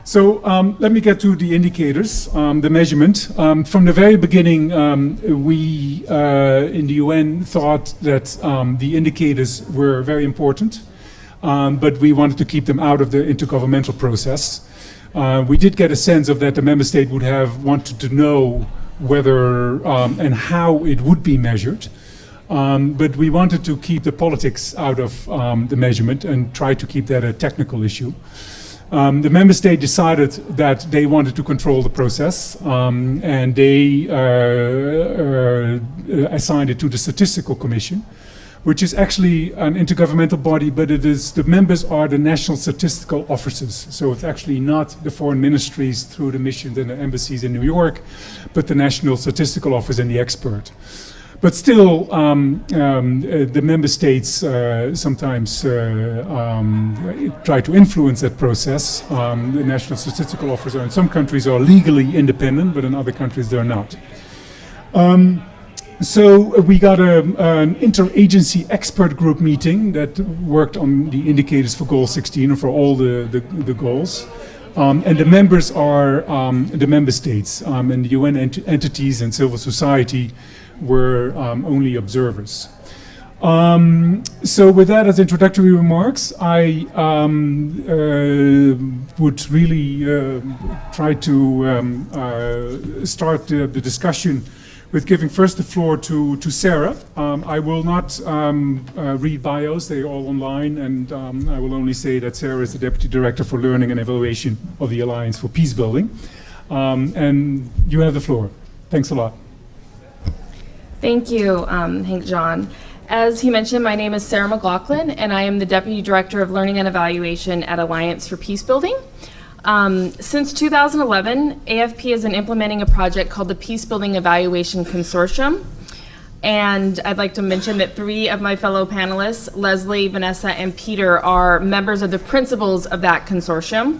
Let me get to the indicators, the measurement. From the very beginning, we in the UN thought that the indicators were very important, but we wanted to keep them out of the intergovernmental process. We did get a sense of that the member state would have wanted to know whether and how it would be measured. But we wanted to keep the politics out of the measurement and try to keep that a technical issue. The member state decided that they wanted to control the process, and they assigned it to the Statistical Commission, which is actually an intergovernmental body, but the members are the national statistical offices. So it's actually not the foreign ministries through the missions and the embassies in New York, but the National Statistical Office and the expert. But still, the member states sometimes try to influence that process. The National Statistical Office in some countries are legally independent, but in other countries they're not. So we got an interagency expert group meeting that worked on the indicators for Goal 16 or for all the goals. And the members are the member states, and the UN entities and civil society were only observers. So with that as introductory remarks, I would really try to start the discussion with giving first the floor to Sarah. I will not read bios, they're all online, and I will only say that Sarah is the Deputy Director for Learning and Evaluation of the Alliance for Peace Building. And you have the floor. Thanks a lot. Thank you, Hank John. As he mentioned, my name is Sarah McLaughlin, and I am the Deputy Director of Learning and Evaluation at Alliance for Peace Building. Since 2011, AFP has been implementing a project called the Peace Building Evaluation Consortium. And I'd like to mention that 3 of my fellow panelists, Leslie, Vanessa, and Peter, are members of the principals of that consortium.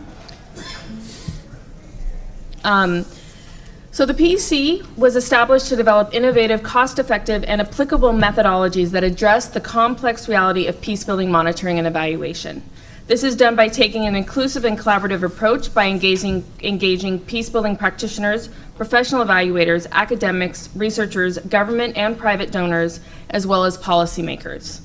So the PEC was established to develop innovative, cost-effective, and applicable methodologies that address the complex reality of peace-building monitoring and evaluation. This is done by taking an inclusive and collaborative approach by engaging peace-building practitioners, professional evaluators, academics, researchers, government and private donors, as well as policymakers.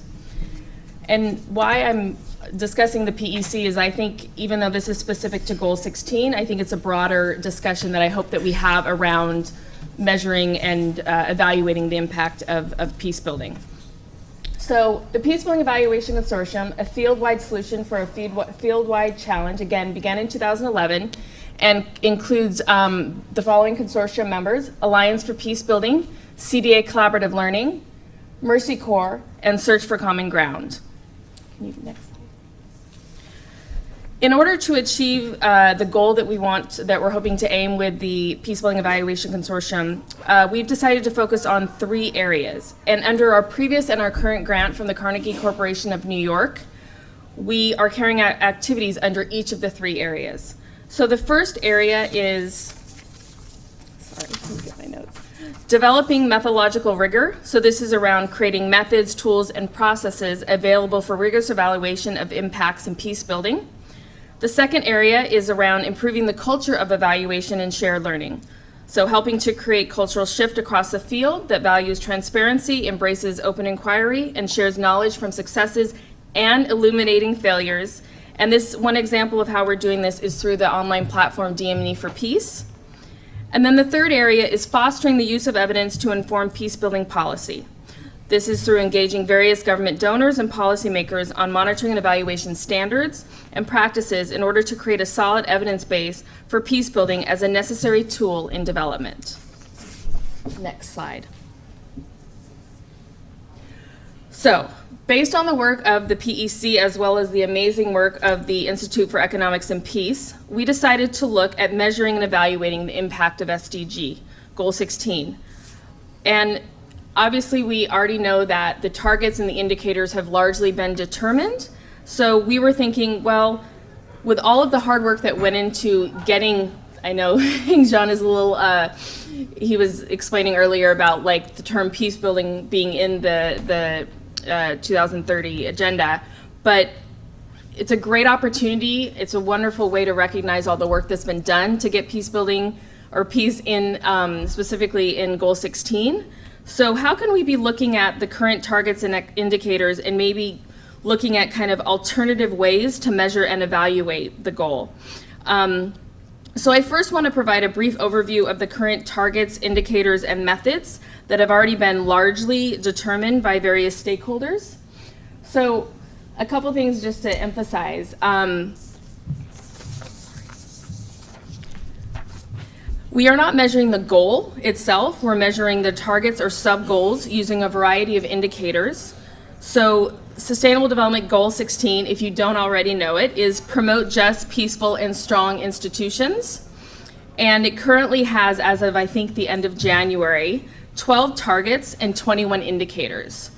And why I'm discussing the PEC is I think even though this is specific to Goal 16, I think it's a broader discussion that I hope that we have around measuring and evaluating the impact of peace building. So the Peace Building Evaluation Consortium, a field-wide solution for a field-wide challenge, again, began in 2011 and includes the following consortium members: Alliance for Peace Building, CDA Collaborative Learning, Mercy Corps, and Search for Common Ground. Can you do next? In order to achieve the goal that we're hoping to aim with the Peace Building Evaluation Consortium, we've decided to focus on 3 areas. And under our previous and our current grant from the Carnegie Corporation of New York, we are carrying out activities under each of the 3 areas. So the first area is, let me get my notes. Developing methodological rigor. So this is around creating methods, tools, and processes available for rigorous evaluation of impacts in peace building. The second area is around improving the culture of evaluation and shared learning. So helping to create cultural shift across the field that values transparency, embraces open inquiry, and shares knowledge from successes and illuminating failures. And this one example of how we're doing this is through the online platform DME for Peace. And then the third area is fostering the use of evidence to inform peace building policy. This is through engaging various government donors and policymakers on monitoring and evaluation standards and practices in order to create a solid evidence base for peace building as a necessary tool in development. Next slide. So, based on the work of the PEC as well as the amazing work of the Institute for Economics and Peace, we decided to look at measuring and evaluating the impact of SDG, Goal 16. And obviously, we already know that the targets and the indicators have largely been determined. So we were thinking, well, with all of the hard work that went into getting, I know John is a little, he was explaining earlier about like the term peace building being in the 2030 agenda, but it's a great opportunity. It's a wonderful way to recognize all the work that's been done to get peace building or peace in, specifically in Goal 16. So how can we be looking at the current targets and indicators and maybe looking at kind of alternative ways to measure and evaluate the goal? So I first want to provide a brief overview of the current targets, indicators, and methods that have already been largely determined by various stakeholders. So a couple things just to emphasize. We are not measuring the goal itself. We're measuring the targets or sub-goals using a variety of indicators. So Sustainable Development Goal 16, if you don't already know it, is promote just, peaceful, and strong institutions. And it currently has, as of I think the end of January, 12 targets and 21 indicators.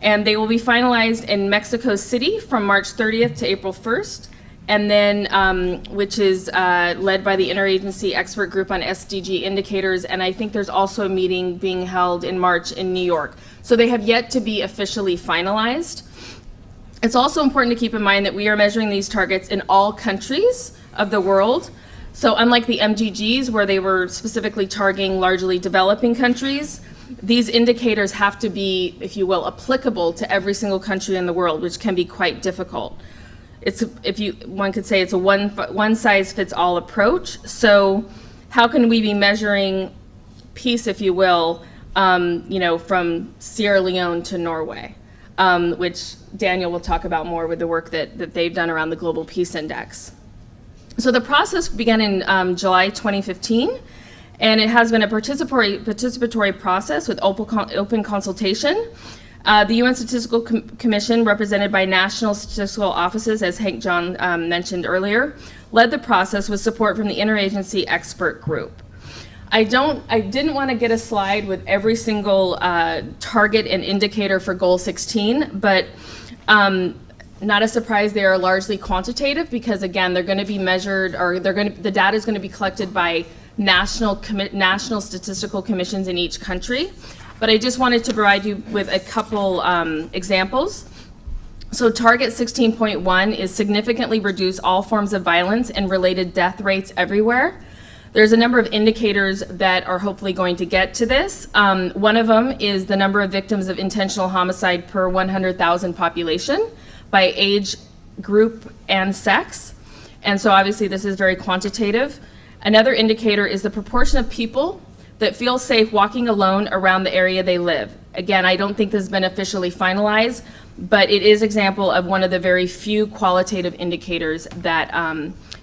And they will be finalized in Mexico City from March 30th to April 1st. And then, which is led by the Interagency Expert Group on SDG Indicators, and I think there's also a meeting being held in March in New York. So they have yet to be officially finalized. It's also important to keep in mind that we are measuring these targets in all countries of the world. So unlike the MDGs, where they were specifically targeting largely developing countries, these indicators have to be, if you will, applicable to every single country in the world, which can be quite difficult. One could say it's a one size fits all approach. So how can we be measuring peace, if you will, from Sierra Leone to Norway, which Daniel will talk about more with the work that they've done around the Global Peace Index. So the process began in July 2015, and it has been a participatory process with open consultation. The UN Statistical Commission, represented by national statistical offices, as Hank John mentioned earlier, led the process with support from the Interagency Expert Group. I didn't want to get a slide with every single target and indicator for Goal 16, but not a surprise, they are largely quantitative because, again, they're going to be measured, or the data is going to be collected by national statistical commissions in each country. But I just wanted to provide you with a couple examples. So target 16.1 is significantly reduce all forms of violence and related death rates everywhere. There's a number of indicators that are hopefully going to get to this. One of them is the number of victims of intentional homicide per 100,000 population by age, group, and sex. And so obviously this is very quantitative. Another indicator is the proportion of people that feel safe walking alone around the area they live. Again, I don't think this has been officially finalized, but it is an example of one of the very few qualitative indicators that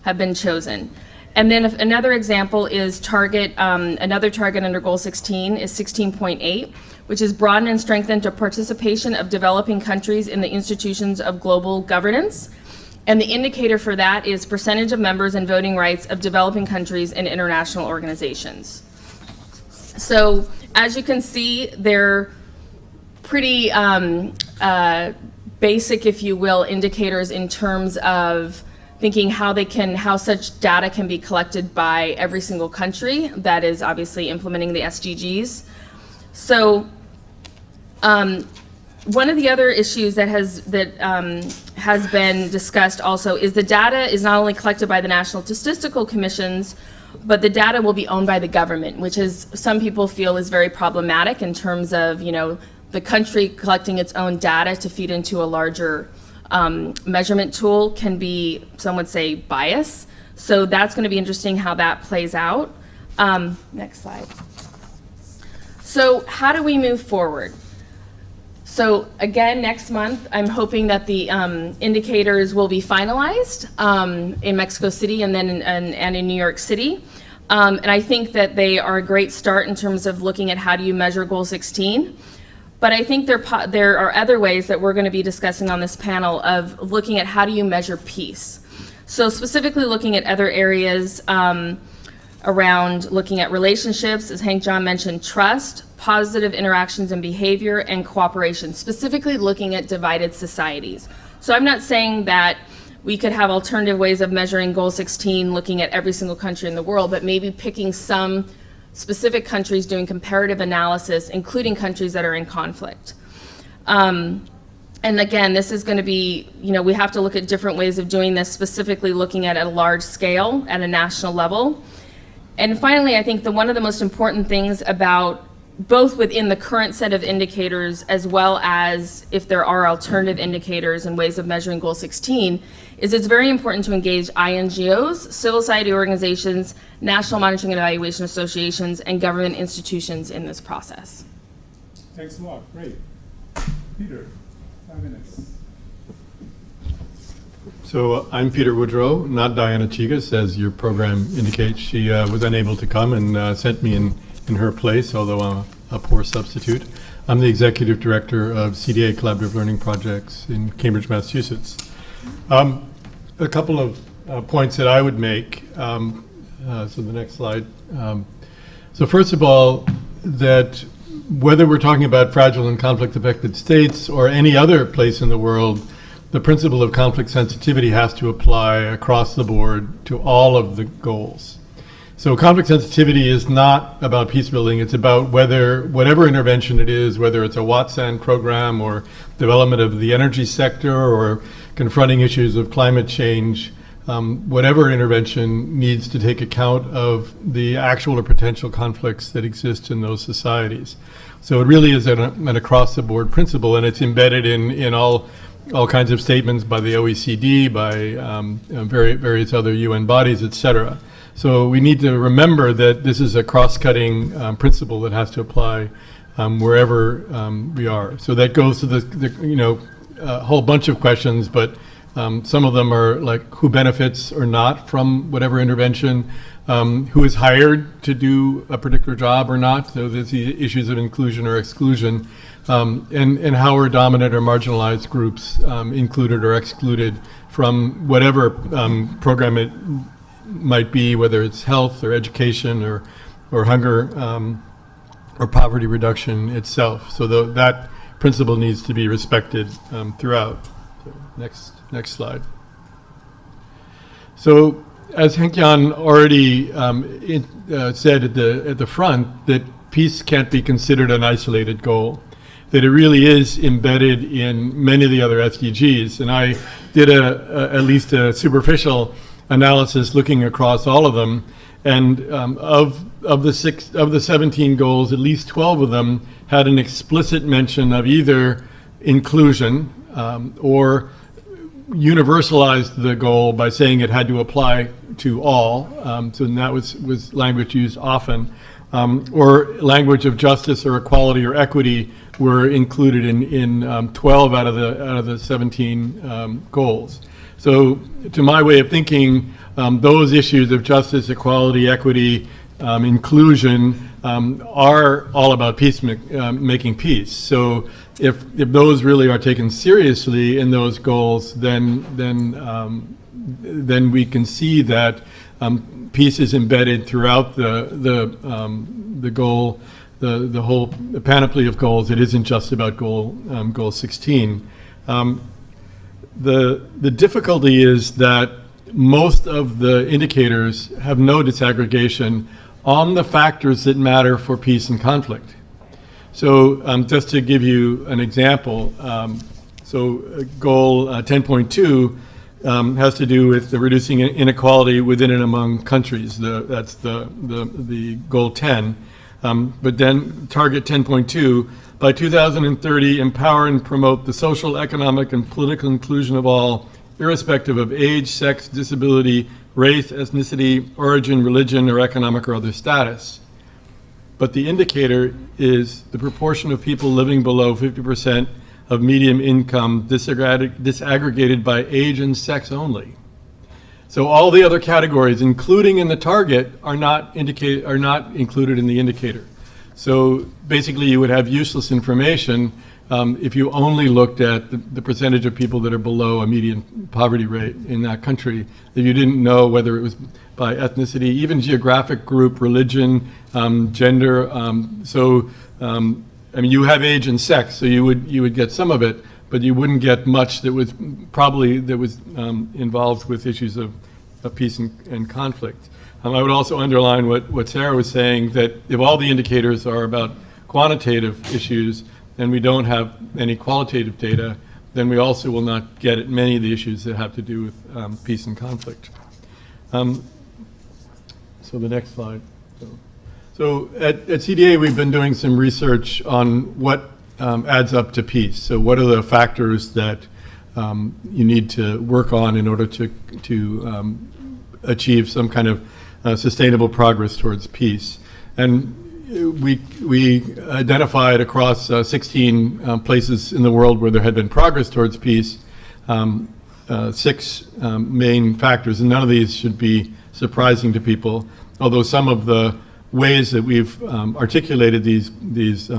have been chosen. And then another example is another target under Goal 16 is 16.8, which is broaden and strengthen the participation of developing countries in the institutions of global governance. And the indicator for that is percentage of members and voting rights of developing countries in international organizations. So as you can see, they're pretty basic, if you will, indicators in terms of thinking how such data can be collected by every single country that is obviously implementing the SDGs. So one of the other issues that has been discussed also is the data is not only collected by the national statistical commissions, but the data will be owned by the government, which is some people feel is very problematic in terms of the country collecting its own data to feed into a larger measurement tool can be, some would say, bias. So that's going to be interesting how that plays out. Next slide. So how do we move forward? So again, next month, I'm hoping that the indicators will be finalized in Mexico City and then in New York City. And I think that they are a great start in terms of looking at how do you measure Goal 16. But I think there are other ways that we're going to be discussing on this panel of looking at how do you measure peace. So specifically looking at other areas around looking at relationships, as Hank John mentioned, trust, positive interactions and behavior, and cooperation, specifically looking at divided societies. So I'm not saying that we could have alternative ways of measuring Goal 16, looking at every single country in the world, but maybe picking some specific countries, doing comparative analysis, including countries that are in conflict. And again, this is going to be, we have to look at different ways of doing this, specifically looking at a large scale at a national level. And finally, I think one of the most important things about both within the current set of indicators as well as if there are alternative indicators and ways of measuring Goal 16 is it's very important to engage INGOs, civil society organizations, national monitoring and evaluation associations, and government institutions in this process. Thanks a lot. Great. Peter, 5 minutes. So I'm Peter Woodrow, not Diana Chigas, as your program indicates. She was unable to come and sent me in her place, although I'm a poor substitute. I'm the Executive Director of CDA Collaborative Learning Projects in Cambridge, Massachusetts. A couple of points that I would make. So the next slide. So first of all, that whether we're talking about fragile and conflict-affected states or any other place in the world, the principle of conflict sensitivity has to apply across the board to all of the goals. So conflict sensitivity is not about peace building. It's about whatever intervention it is, whether it's a Watsan program or development of the energy sector or confronting issues of climate change, whatever intervention needs to take account of the actual or potential conflicts that exist in those societies. So it really is an across-the-board principle, and it's embedded in all kinds of statements by the OECD, by various other UN bodies, et cetera. So we need to remember that this is a cross-cutting principle that has to apply wherever we are. So that goes to the whole bunch of questions, but some of them are like who benefits or not from whatever intervention, who is hired to do a particular job or not. So there's the issues of inclusion or exclusion, and how are dominant or marginalized groups included or excluded from whatever program it might be, whether it's health or education or hunger or poverty reduction itself. So that principle needs to be respected throughout. So next slide. So as Henk-Jan already said at the front, that peace can't be considered an isolated goal, that it really is embedded in many of the other SDGs. And I did at least a superficial analysis looking across all of them, and of the 17 goals, at least 12 of them had an explicit mention of either inclusion or universalized the goal by saying it had to apply to all. So that was language used often, or language of justice or equality or equity were included in 12 out of the 17 goals. So to my way of thinking, those issues of justice, equality, equity, inclusion are all about making peace. So if those really are taken seriously in those goals, then we can see that peace is embedded throughout the goal, the whole panoply of goals. It isn't just about goal 16. The difficulty is that most of the indicators have no disaggregation on the factors that matter for peace and conflict. So just to give you an example, goal 10.2 has to do with the reducing inequality within and among countries. That's the goal 10. But then target 10.2, by 2030, empower and promote the social, economic, and political inclusion of all, irrespective of age, sex, disability, race, ethnicity, origin, religion, or economic or other status. But the indicator is the proportion of people living below 50% of median income disaggregated by age and sex only. So all the other categories, including in the target, are not included in the indicator. So basically you would have useless information if you only looked at the percentage of people that are below a median poverty rate in that country, if you didn't know whether it was by ethnicity, even geographic group, religion, gender. I mean, you have age and sex, so you would get some of it, but you wouldn't get much that was involved with issues of peace and conflict. I would also underline what Sarah was saying, that if all the indicators are about quantitative issues and we don't have any qualitative data, then we also will not get at many of the issues that have to do with peace and conflict. So the next slide. So at CDA, we've been doing some research on what adds up to peace. So what are the factors that you need to work on in order to achieve some kind of sustainable progress towards peace? And we identified across 16 places in the world where there had been progress towards peace, 6 main factors, and none of these should be surprising to people, although some of the ways that we've articulated these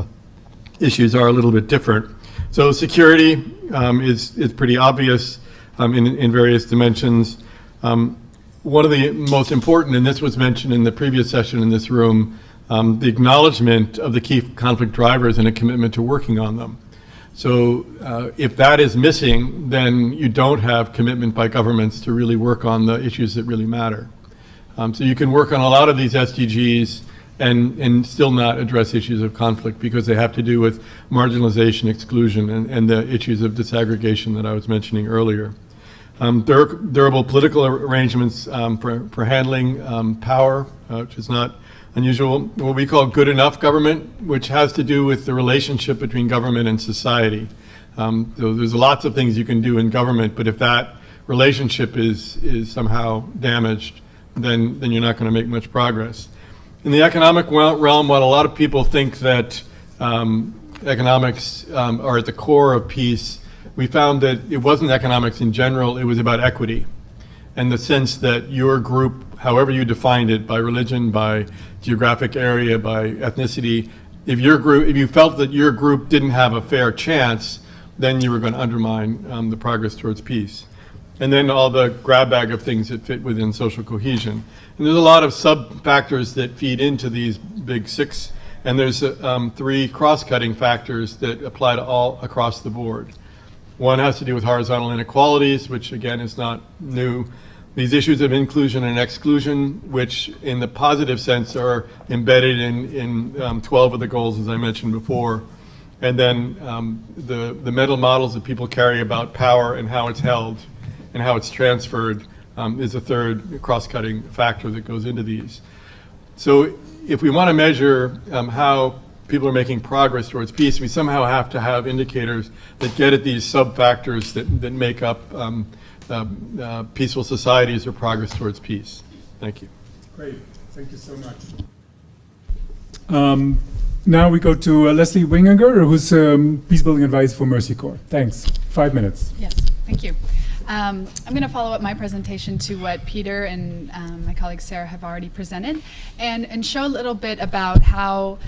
issues are a little bit different. So security is pretty obvious in various dimensions. One of the most important, and this was mentioned in the previous session in this room, the acknowledgement of the key conflict drivers and a commitment to working on them. So if that is missing, then you don't have commitment by governments to really work on the issues that really matter. So you can work on a lot of these SDGs and still not address issues of conflict because they have to do with marginalization, exclusion, and the issues of disaggregation that I was mentioning earlier. Durable political arrangements for handling power, which is not unusual. What we call good enough government, which has to do with the relationship between government and society. So there's lots of things you can do in government, but if that relationship is somehow damaged, then you're not going to make much progress. In the economic realm, while a lot of people think that economics are at the core of peace, we found that it wasn't economics in general, it was about equity. And the sense that your group, however you defined it, by religion, by geographic area, by ethnicity, if you felt that your group didn't have a fair chance, then you were going to undermine the progress towards peace. And then all the grab bag of things that fit within social cohesion. And there's a lot of sub-factors that feed into these big 6, and there's 3 cross-cutting factors that apply to all across the board. One has to do with horizontal inequalities, which again is not new. These issues of inclusion and exclusion, which in the positive sense are embedded in 12 of the goals, as I mentioned before. And then the mental models that people carry about power and how it's held and how it's transferred is a third cross-cutting factor that goes into these. So if we want to measure how people are making progress towards peace, we somehow have to have indicators that get at these sub-factors that make up peaceful societies or progress towards peace. Thank you. Great, thank you so much. Now we go to Leslie Winginger, who's Peace Building Advisor for Mercy Corps. Thanks, 5 minutes. Yes, thank you. I'm going to follow up my presentation to what Peter and my colleague Sarah have already presented and show a little bit about how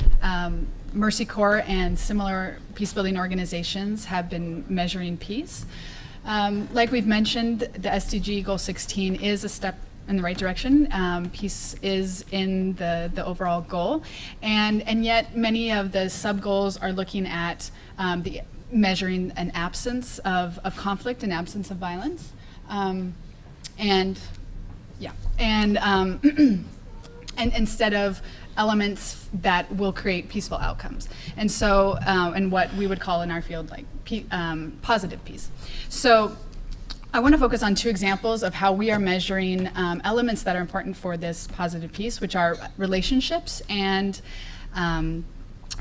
Mercy Corps and similar peace-building organizations have been measuring peace. Like we've mentioned, the SDG Goal 16 is a step in the right direction. Peace is in the overall goal, and yet many of the sub-goals are looking at the measuring an absence of conflict and absence of violence, and instead of elements that will create peaceful outcomes, and so and what we would call in our field like positive peace. So I want to focus on 2 examples of how we are measuring elements that are important for this positive peace, which are relationships and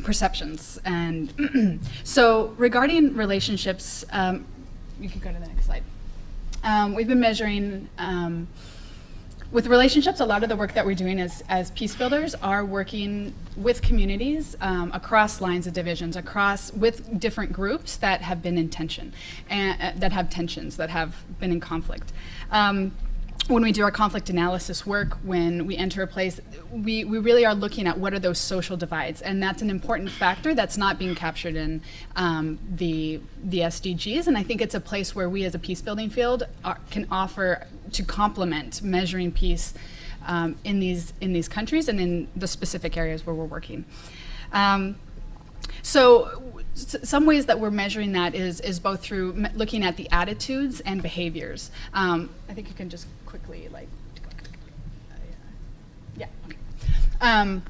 perceptions. And so regarding relationships, you can go to the next slide. We've been measuring with relationships. A lot of the work that we're doing as peace builders are working with communities across lines of divisions, with different groups that have been in tension and that have tensions, that have been in conflict. When we do our conflict analysis work, when we enter a place, we really are looking at what are those social divides, and that's an important factor that's not being captured in the SDGs, and I think it's a place where we as a peace building field can offer to complement measuring peace in these countries and in the specific areas where we're working. So some ways that we're measuring that is both through looking at the attitudes and behaviors. I think you can just quickly yeah. Okay.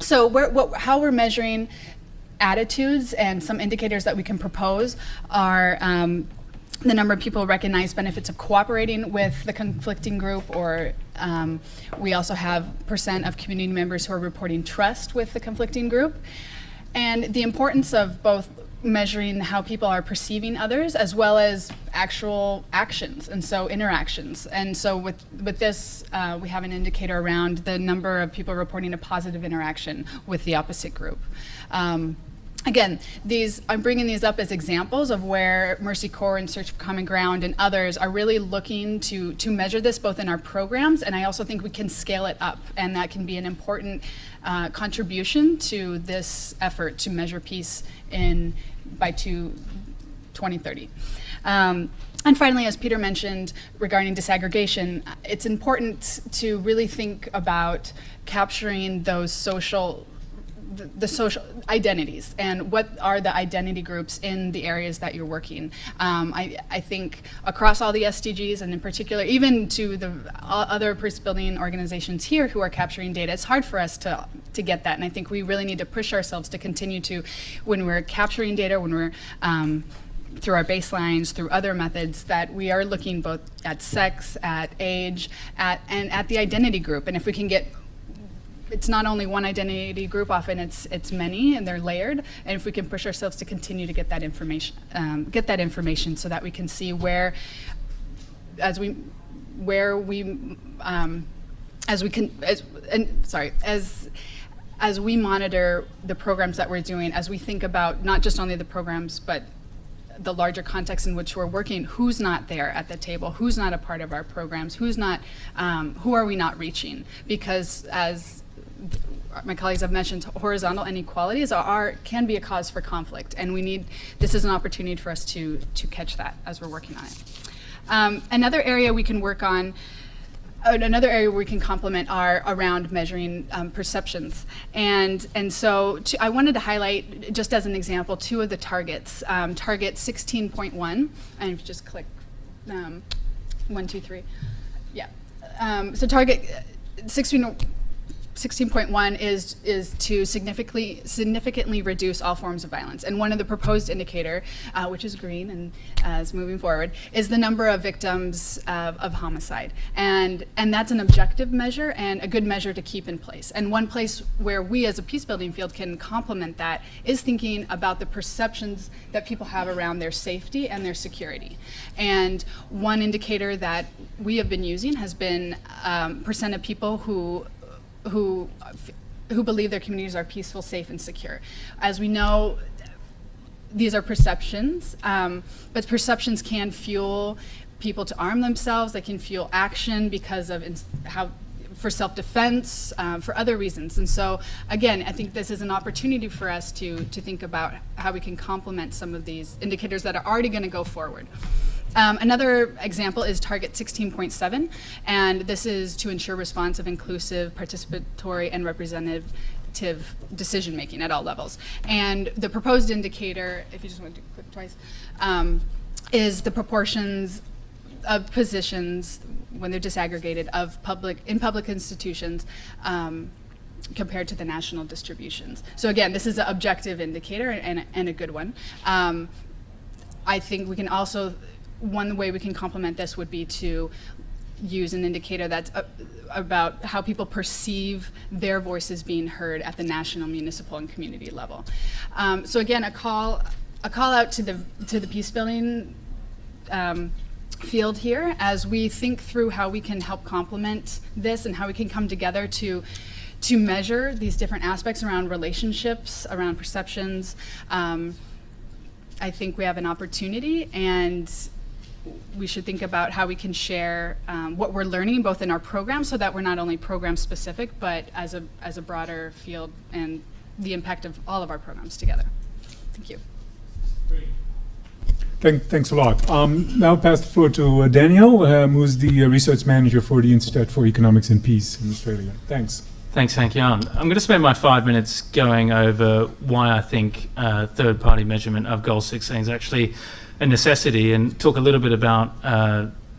So how we're measuring attitudes and some indicators that we can propose are the number of people recognize benefits of cooperating with the conflicting group, or we also have percent of community members who are reporting trust with the conflicting group. And the importance of both measuring how people are perceiving others as well as actual actions, and so interactions. And so with this, we have an indicator around the number of people reporting a positive interaction with the opposite group. Again, I'm bringing these up as examples of where Mercy Corps and Search for Common Ground and others are really looking to measure this both in our programs, and I also think we can scale it up, and that can be an important contribution to this effort to measure peace by 2030. And finally, as Peter mentioned regarding disaggregation, it's important to really think about capturing those social identities and what are the identity groups in the areas that you're working. I think across all the SDGs, and in particular even to the other peace building organizations here who are capturing data, it's hard for us to get that, and I think we really need to push ourselves to continue to, when we're capturing data, when we're through our baselines, through other methods, that we are looking both at sex, at age, and at the identity group. And if we can get, it's not only one identity group, often it's many, and they're layered. And if we can push ourselves to continue to get that information so that we can see as we monitor the programs that we're doing, as we think about not just only the programs, but the larger context in which we're working, who's not there at the table, who's not a part of our programs, who are we not reaching? Because as my colleagues have mentioned, horizontal inequalities can be a cause for conflict, and this is an opportunity for us to catch that as we're working on it. Another area we can work on, another area where we can complement are around measuring perceptions. And so I wanted to highlight, just as an example, two of the targets. Target 16.1, and if you just click 1, 2, 3. Yeah. So target 16.1 is to significantly reduce all forms of violence. And one of the proposed indicator, which is green and is moving forward, is the number of victims of homicide. And that's an objective measure and a good measure to keep in place. And one place where we as a peace building field can complement that is thinking about the perceptions that people have around their safety and their security. And one indicator that we have been using has been percent of people who believe their communities are peaceful, safe, and secure. As we know, these are perceptions, but perceptions can fuel people to arm themselves. They can fuel action because of for self-defense, for other reasons. And so, again, I think this is an opportunity for us to think about how we can complement some of these indicators that are already going to go forward. Another example is Target 16.7, and this is to ensure responsive, inclusive, participatory, and representative decision-making at all levels. And the proposed indicator, if you just want to click twice, is the proportions of positions, when they're disaggregated, in public institutions compared to the national distributions. So again, this is an objective indicator and a good one. I think we can also, one way we can complement this would be to use an indicator that's about how people perceive their voices being heard at the national, municipal, and community level. So again, a call out to the peace building field here as we think through how we can help complement this and how we can come together to measure these different aspects around relationships, around perceptions. I think we have an opportunity, and we should think about how we can share what we're learning both in our programs, so that we're not only program specific, but as a broader field, and the impact of all of our programs together. Thank you. Thanks a lot. Now I'll pass the floor to Daniel, who's the research manager for the Institute for Economics and Peace in Australia. Thanks. Thanks, Hank-Jan. I'm going to spend my 5 minutes going over why I think third-party measurement of Goal 16 is actually a necessity, and talk a little bit about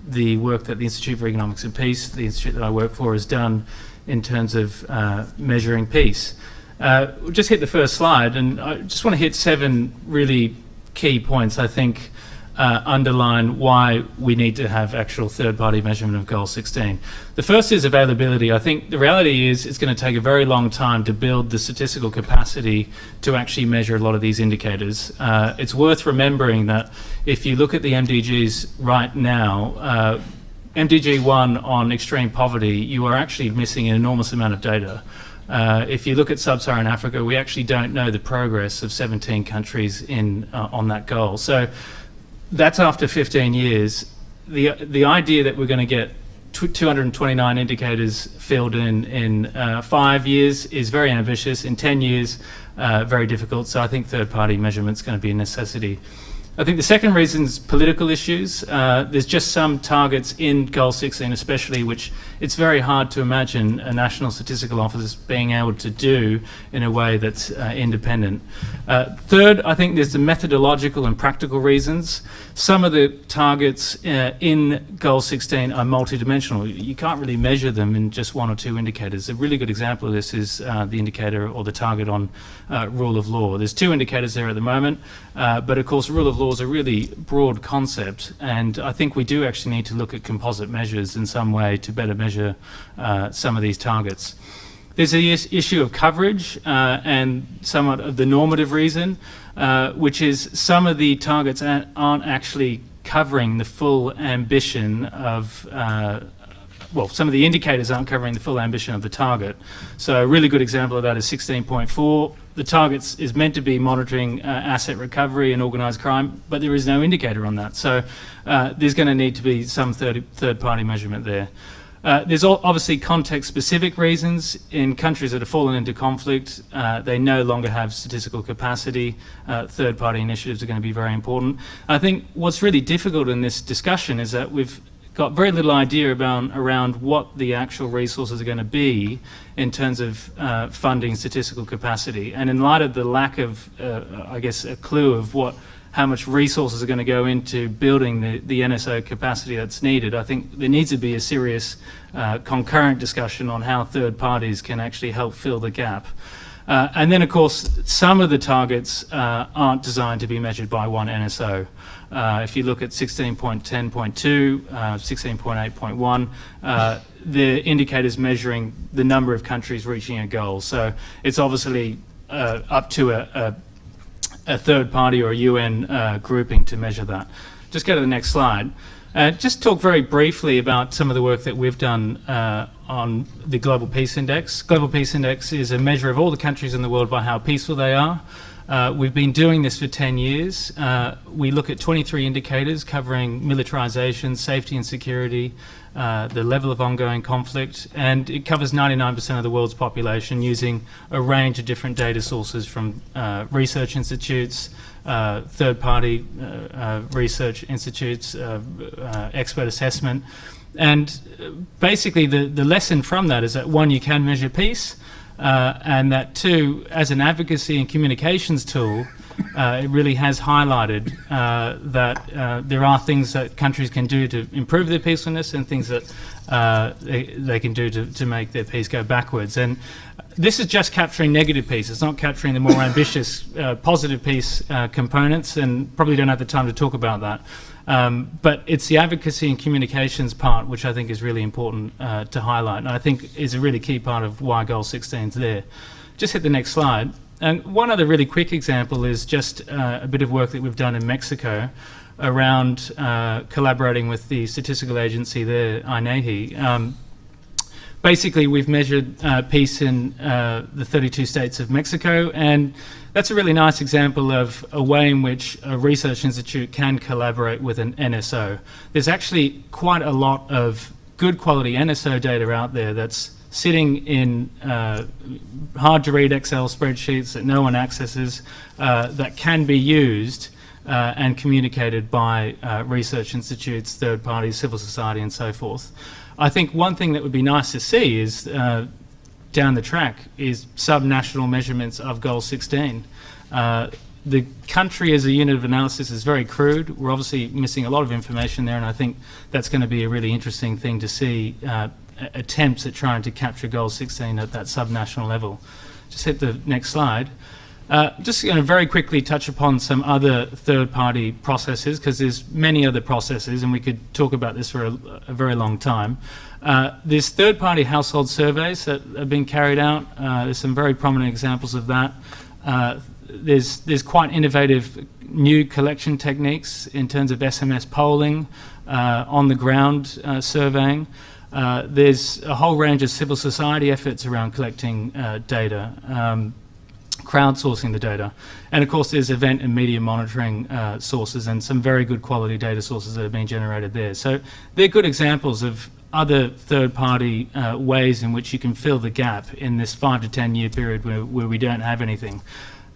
the work that the Institute for Economics and Peace, the institute that I work for, has done in terms of measuring peace. We'll just hit the first slide, and I just want to hit 7 really key points, I think, underline why we need to have actual third-party measurement of Goal 16. The first is availability. I think the reality is it's going to take a very long time to build the statistical capacity to actually measure a lot of these indicators. It's worth remembering that if you look at the MDGs right now, MDG 1 on extreme poverty, you are actually missing an enormous amount of data. If you look at sub-Saharan Africa, we actually don't know the progress of 17 countries on that goal. So that's after 15 years. The idea that we're going to get 229 indicators filled in 5 years is very ambitious. In 10 years, very difficult. So I think third-party measurement is going to be a necessity. I think the second reason is political issues. There's just some targets in Goal 16 especially, which it's very hard to imagine a National Statistical Office being able to do in a way that's independent. Third, I think there's the methodological and practical reasons. Some of the targets in Goal 16 are multidimensional. You can't really measure them in just 1 or 2 indicators. A really good example of this is the indicator or the target on rule of law. There's 2 indicators there at the moment, but of course rule of law is a really broad concept, and I think we do actually need to look at composite measures in some way to better measure some of these targets. There's the issue of coverage and somewhat of the normative reason, which is some of the targets aren't actually covering the full ambition of some of the indicators aren't covering the full ambition of the target. So a really good example of that is 16.4. The target is meant to be monitoring asset recovery and organised crime, but there is no indicator on that. So there's going to need to be some third-party measurement there. There's obviously context-specific reasons. In countries that have fallen into conflict, they no longer have statistical capacity. Third-party initiatives are going to be very important. I think what's really difficult in this discussion is that we've got very little idea around what the actual resources are going to be in terms of funding statistical capacity. And in light of the lack of, I guess, a clue of how much resources are going to go into building the NSO capacity that's needed, I think there needs to be a serious concurrent discussion on how third parties can actually help fill the gap. And then, of course, some of the targets aren't designed to be measured by one NSO. If you look at 16.10.2, 16.8.1, the indicators measuring the number of countries reaching a goal. So it's obviously up to a third party or a UN grouping to measure that. Just go to the next slide. Just talk very briefly about some of the work that we've done on the Global Peace Index. Global Peace Index is a measure of all the countries in the world by how peaceful they are. We've been doing this for 10 years. We look at 23 indicators covering militarization, safety and security, the level of ongoing conflict, and it covers 99% of the world's population using a range of different data sources from research institutes, third-party research institutes, expert assessment. And basically the lesson from that is that, one, you can measure peace, and that, two, as an advocacy and communications tool, it really has highlighted that there are things that countries can do to improve their peacefulness and things that they can do to make their peace go backwards. And this is just capturing negative peace. It's not capturing the more ambitious positive peace components, and probably don't have the time to talk about that. But it's the advocacy and communications part which I think is really important to highlight, and I think is a really key part of why Goal 16 is there. Just hit the next slide. And one other really quick example is just a bit of work that we've done in Mexico around collaborating with the statistical agency there, INEGI. Basically, we've measured peace in the 32 states of Mexico, and that's a really nice example of a way in which a research institute can collaborate with an NSO. There's actually quite a lot of good quality NSO data out there that's sitting in hard-to-read Excel spreadsheets that no one accesses, that can be used and communicated by research institutes, third parties, civil society, and so forth. I think one thing that would be nice to see is down the track is sub-national measurements of Goal 16. The country as a unit of analysis is very crude. We're obviously missing a lot of information there, and I think that's going to be a really interesting thing to see, attempts at trying to capture Goal 16 at that sub-national level. just hit the next slide. Just going to very quickly touch upon some other third-party processes, because there's many other processes, and we could talk about this for a very long time. There's third-party household surveys that have been carried out. There's some very prominent examples of that. There's quite innovative new collection techniques in terms of SMS polling, on-the-ground surveying. There's a whole range of civil society efforts around collecting data, crowdsourcing the data. And of course, there's event and media monitoring sources, and some very good quality data sources that have been generated there. So they're good examples of other third-party ways in which you can fill the gap in this 5 to 10 year period where we don't have anything.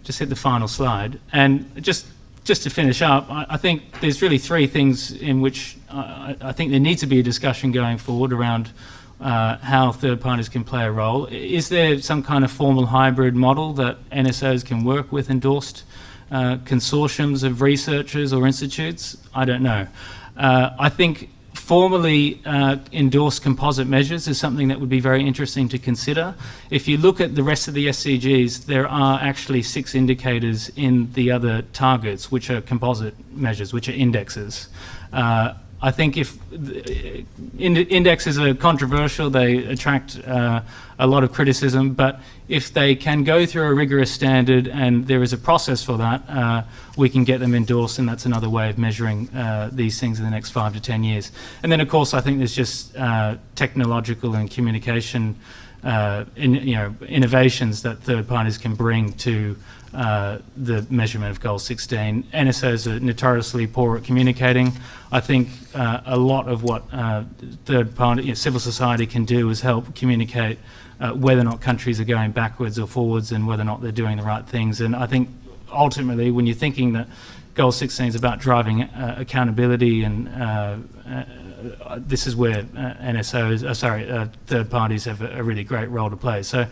Just hit the final slide. And just to finish up, I think there's really three things in which I think there needs to be a discussion going forward around how third parties can play a role. Is there some kind of formal hybrid model that NSOs can work with endorsed consortiums of researchers or institutes? I don't know. I think formally endorsed composite measures is something that would be very interesting to consider. If you look at the rest of the SDGs, there are actually 6 indicators in the other targets, which are composite measures, which are indexes. I think if indexes are controversial, they attract a lot of criticism, but if they can go through a rigorous standard and there is a process for that, we can get them endorsed, and that's another way of measuring these things in the next 5 to 10 years. And then, of course, I think there's just technological and communication innovations that third parties can bring to the measurement of Goal 16. NSOs are notoriously poor at communicating. I think a lot of what third party, civil society can do is help communicate whether or not countries are going backwards or forwards, and whether or not they're doing the right things. And I think ultimately, when you're thinking that Goal 16 is about driving accountability, and this is where third parties have a really great role to play. So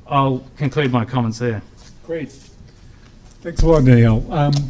I'll conclude my comments there. Great. Thanks a lot, Danielle.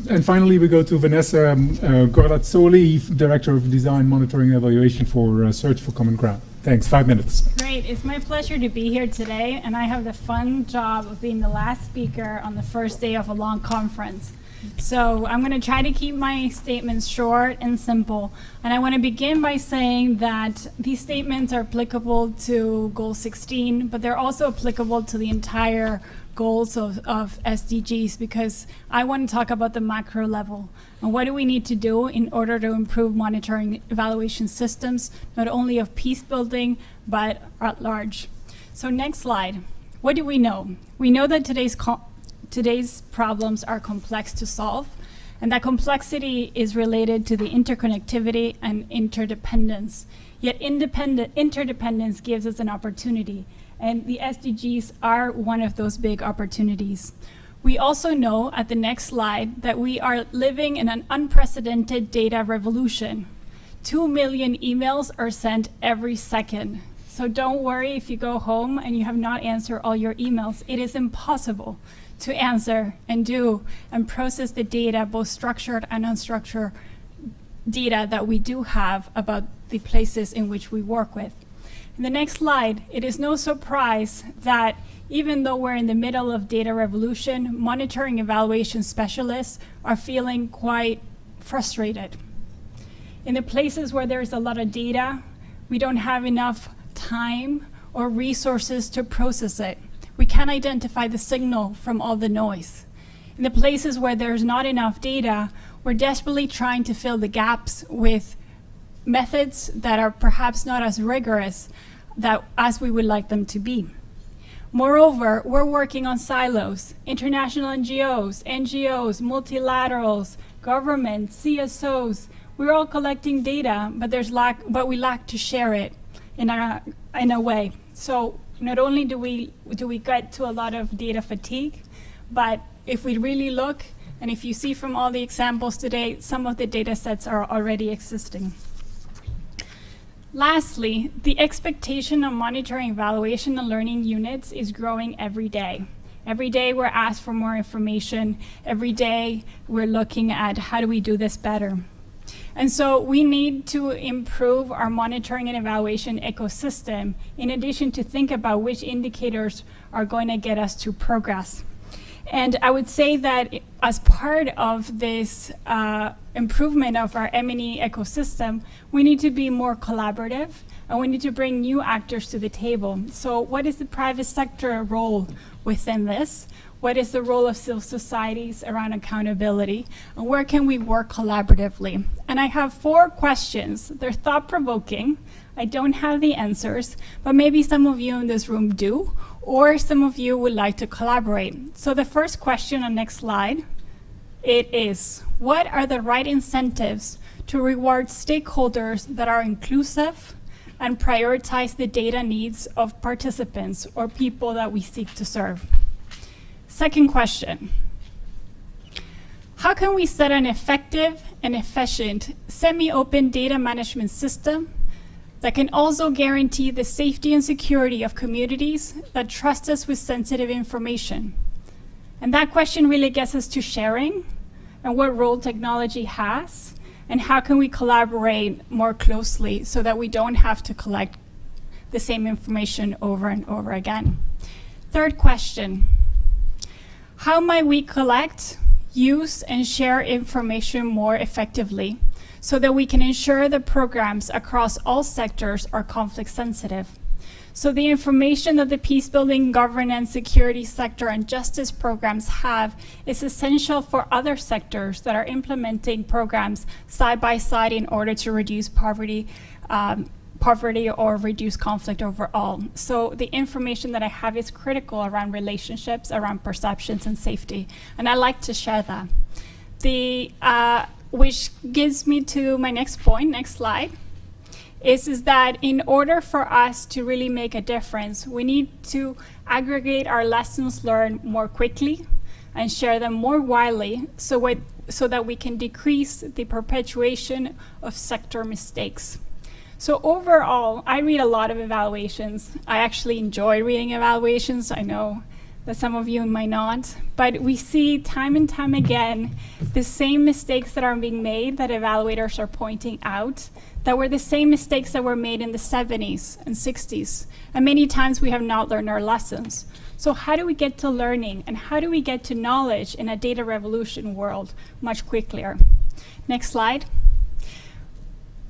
And finally, we go to Vanessa Gorazzoli, Director of Design, Monitoring, and Evaluation for Search for Common Ground. Thanks. 5 minutes. Great. It's my pleasure to be here today, and I have the fun job of being the last speaker on the first day of a long conference. So I'm going to try to keep my statements short and simple. And I want to begin by saying that these statements are applicable to Goal 16, but they're also applicable to the entire goals of SDGs, because I want to talk about the macro level and what do we need to do in order to improve monitoring evaluation systems, not only of peace building, but at large. So next slide. What do we know? We know that today's problems are complex to solve, and that complexity is related to the interconnectivity and interdependence. Yet interdependence gives us an opportunity, and the SDGs are one of those big opportunities. We also know, at the next slide, that we are living in an unprecedented data revolution. 2 million emails are sent every second. So don't worry if you go home and you have not answered all your emails. It is impossible to answer and do and process the data, both structured and unstructured data that we do have about the places in which we work with. In the next slide, it is no surprise that even though we're in the middle of data revolution, monitoring evaluation specialists are feeling quite frustrated. In the places where there's a lot of data, we don't have enough time or resources to process it. We can't identify the signal from all the noise. In the places where there's not enough data, we're desperately trying to fill the gaps with methods that are perhaps not as rigorous as we would like them to be. Moreover, we're working on silos. International NGOs, multilaterals, governments, CSOs, we're all collecting data, but we lack to share it in a way. So not only do we get to a lot of data fatigue, but if we really look, and if you see from all the examples today, some of the data sets are already existing. Lastly, the expectation of monitoring, evaluation, and learning units is growing every day. Every day we're asked for more information. Every day we're looking at how do we do this better. And so we need to improve our monitoring and evaluation ecosystem in addition to think about which indicators are going to get us to progress. And I would say that as part of this improvement of our M&E ecosystem, we need to be more collaborative and we need to bring new actors to the table. So what is the private sector role within this? What is the role of civil societies around accountability? And where can we work collaboratively? And I have 4 questions. They're thought-provoking. I don't have the answers, but maybe some of you in this room do, or some of you would like to collaborate. So the first question on next slide, it is, what are the right incentives to reward stakeholders that are inclusive and prioritize the data needs of participants or people that we seek to serve? Second question, how can we set an effective and efficient semi-open data management system that can also guarantee the safety and security of communities that trust us with sensitive information? And that question really gets us to sharing and what role technology has and how can we collaborate more closely so that we don't have to collect the same information over and over again. Third question, how might we collect, use, and share information more effectively so that we can ensure the programs across all sectors are conflict sensitive? So the information that the peacebuilding, governance, security sector, and justice programs have is essential for other sectors that are implementing programs side by side in order to reduce poverty or reduce conflict overall. So the information that I have is critical around relationships, around perceptions and safety, and I like to share that. Which gives me to my next point, next slide, is that in order for us to really make a difference, we need to aggregate our lessons learned more quickly and share them more widely so that we can decrease the perpetuation of sector mistakes. So overall, I read a lot of evaluations. I actually enjoy reading evaluations. I know that some of you might not, but we see time and time again the same mistakes that are being made that evaluators are pointing out that were the same mistakes that were made in the 70s and 60s. And many times we have not learned our lessons. So how do we get to learning and how do we get to knowledge in a data revolution world much quicker? Next slide.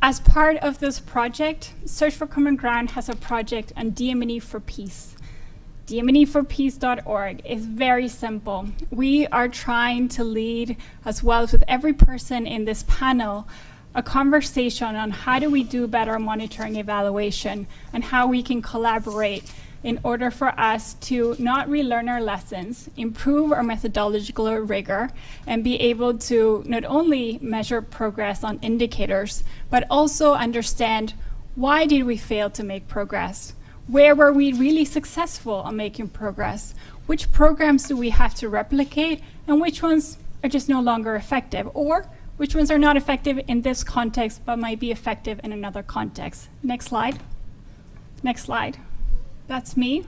As part of this project, Search for Common Ground has a project on DM&E for Peace. DMNEforpeace.org is very simple. We are trying to lead, as well as with every person in this panel, a conversation on how do we do better monitoring evaluation and how we can collaborate in order for us to not relearn our lessons, improve our methodological rigor, and be able to not only measure progress on indicators, but also understand why did we fail to make progress? Where were we really successful on making progress? Which programs do we have to replicate and which ones are just no longer effective? Or which ones are not effective in this context but might be effective in another context? Next slide. Next slide. That's me.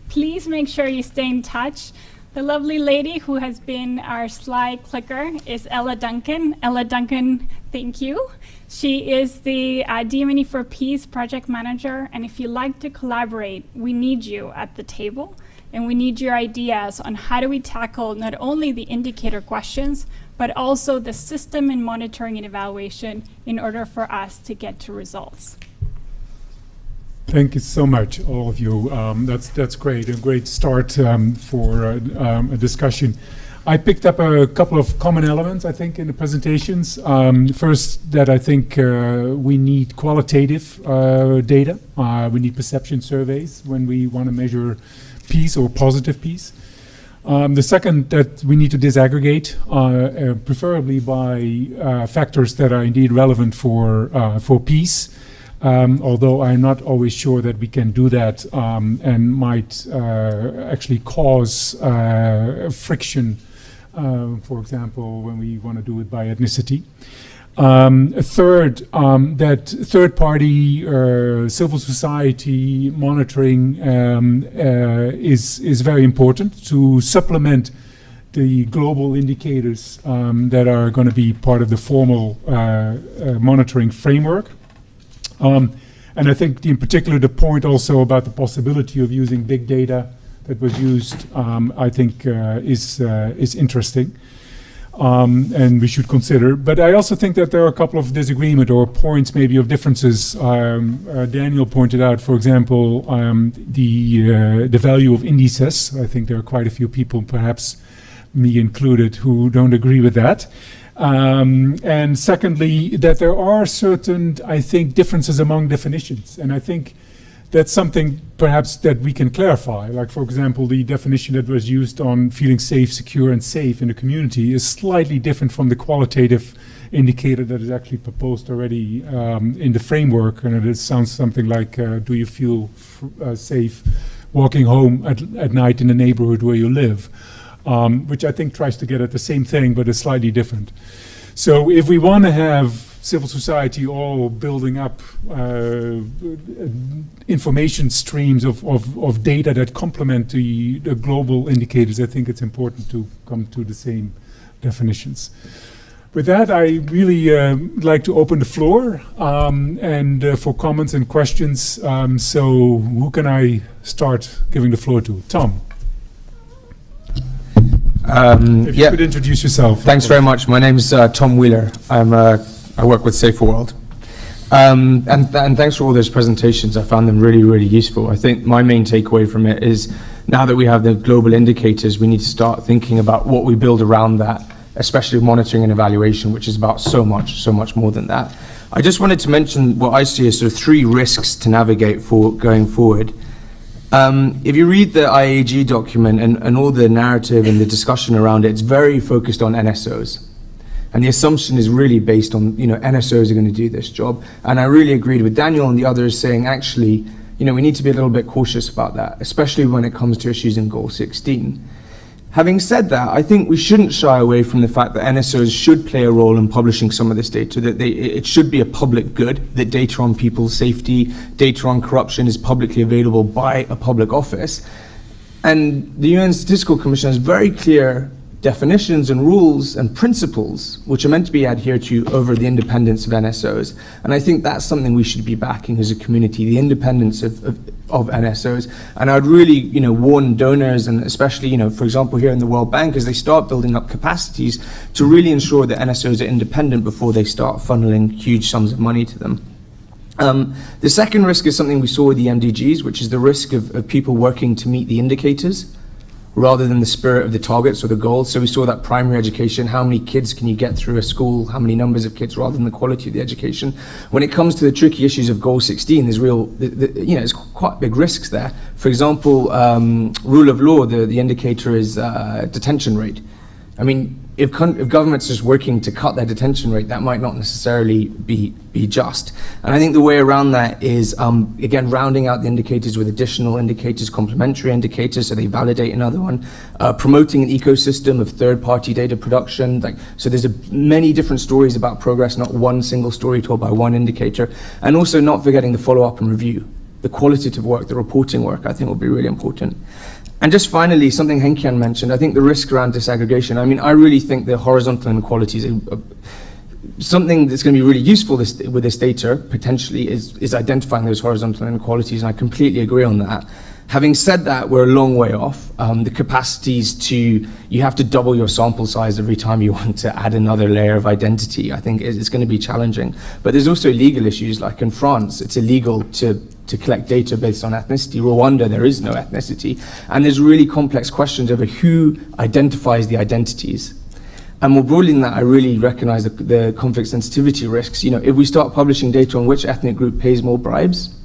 Please make sure you stay in touch. The lovely lady who has been our slide clicker is Ella Duncan. Ella Duncan, thank you. She is the DM&E for Peace project manager, and if you'd like to collaborate, we need you at the table, and we need your ideas on how do we tackle not only the indicator questions, but also the system and monitoring and evaluation in order for us to get to results. Thank you so much, all of you. That's great, a great start for a discussion. I picked up a couple of common elements, I think, in the presentations. First, that I think we need qualitative data. We need perception surveys when we want to measure peace or positive peace. The second, that we need to disaggregate, preferably by factors that are indeed relevant for peace. Although I'm not always sure that we can do that and might actually cause friction, for example, when we want to do it by ethnicity. Third, that third-party civil society monitoring is very important to supplement the global indicators that are going to be part of the formal monitoring framework. And I think in particular the point also about the possibility of using big data that was used, I think is interesting. And we should consider. But I also think that there are a couple of disagreement or points maybe of differences. Daniel pointed out, for example, the value of indices. I think there are quite a few people, perhaps me included, who don't agree with that. And secondly, that there are certain, I think, differences among definitions. And I think that's something perhaps that we can clarify. Like, for example, the definition that was used on feeling safe, secure, and safe in the community is slightly different from the qualitative indicator that is actually proposed already in the framework. And it sounds something like, do you feel safe walking home at night in the neighborhood where you live? Which I think tries to get at the same thing, but is slightly different. So if we want to have civil society all building up information streams of data that complement the global indicators, I think it's important to come to the same definitions. With that, I really like to open the floor and for comments and questions. So who can I start giving the floor to? Tom. If you could introduce yourself. Thanks very much. My name is Tom Wheeler. I work with Safer World. And thanks for all those presentations. I found them really, really useful. I think my main takeaway from it is now that we have the global indicators, we need to start thinking about what we build around that, especially monitoring and evaluation, which is about so much more than that. I just wanted to mention what I see as sort of 3 risks to navigate for going forward. If you read the IAG document and all the narrative and the discussion around it, it's very focused on NSOs. And the assumption is really based on, NSOs are going to do this job. And I really agreed with Daniel and the others saying, actually, we need to be a little bit cautious about that, especially when it comes to issues in Goal 16. Having said that, I think we shouldn't shy away from the fact that NSOs should play a role in publishing some of this data, that it should be a public good, that data on people's safety, data on corruption is publicly available by a public office. And the UN Statistical Commission has very clear definitions and rules and principles which are meant to be adhered to over the independence of NSOs. And I think that's something we should be backing as a community, the independence of NSOs. And I'd really, warn donors and especially, for example, here in the World Bank, as they start building up capacities to really ensure that NSOs are independent before they start funneling huge sums of money to them. The second risk is something we saw with the MDGs, which is the risk of people working to meet the indicators rather than the spirit of the targets or the goals. So we saw that primary education, how many kids can you get through a school, how many numbers of kids, rather than the quality of the education. When it comes to the tricky issues of Goal 16, there's there's quite big risks there. For example, rule of law, the indicator is detention rate. I mean, if governments are just working to cut their detention rate, that might not necessarily be just. And I think the way around that is, again, rounding out the indicators with additional indicators, complementary indicators, so they validate another one, promoting an ecosystem of third-party data production. So there's many different stories about progress, not one single story told by one indicator. And also not forgetting the follow-up and review. The qualitative work, the reporting work, I think will be really important. And just finally, something Henk-Jan mentioned, I think the risk around disaggregation. I mean, I really think the horizontal inequalities, something that's going to be really useful with this data, potentially, is identifying those horizontal inequalities, and I completely agree on that. Having said that, we're a long way off. The capacities you have to double your sample size every time you want to add another layer of identity. I think it's going to be challenging. But there's also legal issues, like in France, it's illegal to collect data based on ethnicity. Rwanda, there is no ethnicity. And there's really complex questions over who identifies the identities. And more broadly than that, I really recognize the conflict sensitivity risks. If we start publishing data on which ethnic group pays more bribes,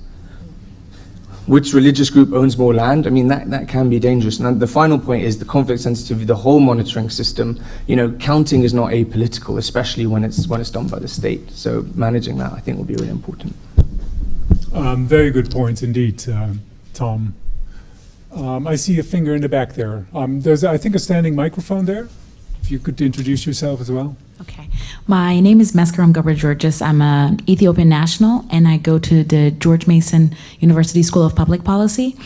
which religious group owns more land, I mean, that can be dangerous. And the final point is the conflict sensitivity, the whole monitoring system. Counting is not apolitical, especially when it's done by the state. So managing that, I think, will be really important. Very good points indeed, Tom. I see a finger in the back there. There's, I think, a standing microphone there. If you could introduce yourself as well. Okay. My name is Meskaram Gabra-Georges. I'm an Ethiopian national, and I go to the George Mason University School of Public Policy.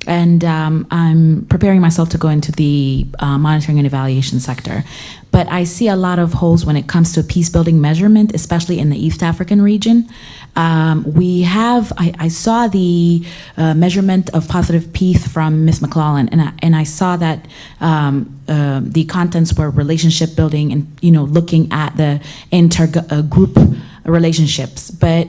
And I'm preparing myself to go into the monitoring and evaluation sector. But I see a lot of holes when it comes to peace building measurement, especially in the East African region. I saw the measurement of positive peace from Ms. McClellan, and I saw that the contents were relationship building and, looking at the inter-group relationships. But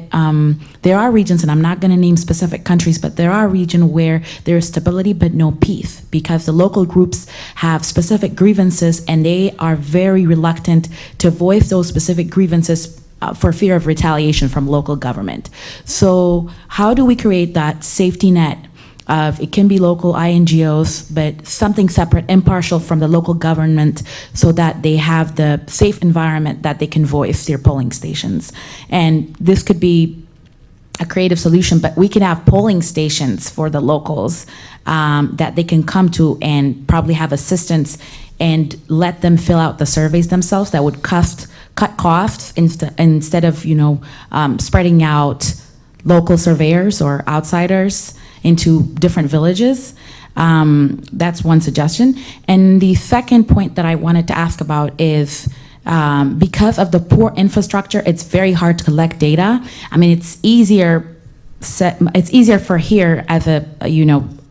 there are regions, and I'm not going to name specific countries, but there are regions where there is stability but no peace, because the local groups have specific grievances and they are very reluctant to voice those specific grievances for fear of retaliation from local government. So how do we create that safety net of, it can be local INGOs, but something separate, impartial from the local government, so that they have the safe environment that they can voice their polling stations? And this could be a creative solution, but we could have polling stations for the locals that they can come to and probably have assistance and let them fill out the surveys themselves. That would cut costs instead of spreading out local surveyors or outsiders into different villages. That's one suggestion. And the second point that I wanted to ask about is, because of the poor infrastructure, it's very hard to collect data. I mean, it's easier for here as a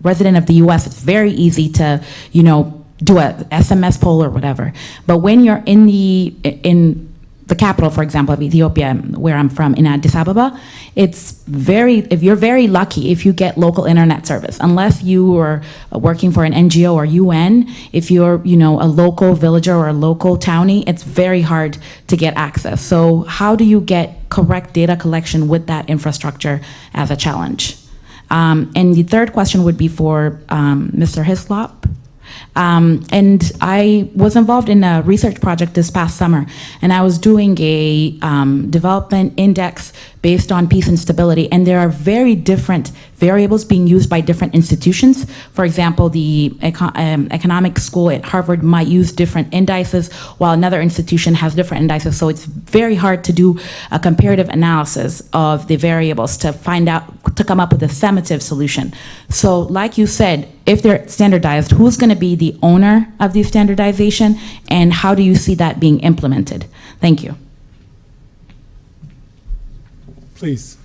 resident of the US, it's very easy to do a SMS poll or whatever. But when you're in the capital, for example, of Ethiopia, where I'm from, in Addis Ababa, if you're very lucky if you get local internet service. Unless you are working for an NGO or UN, if you're a local villager or a local townie, it's very hard to get access. So how do you get correct data collection with that infrastructure as a challenge? And the third question would be for Mr. Hislop. And I was involved in a research project this past summer, and I was doing a development index based on peace and stability, and there are very different variables being used by different institutions. For example, the economic school at Harvard might use different indices, while another institution has different indices. So it's very hard to do a comparative analysis of the variables to come up with a summative solution. So like you said, if they're standardized, who's going to be the owner of the standardization, and how do you see that being implemented? Thank you. Please.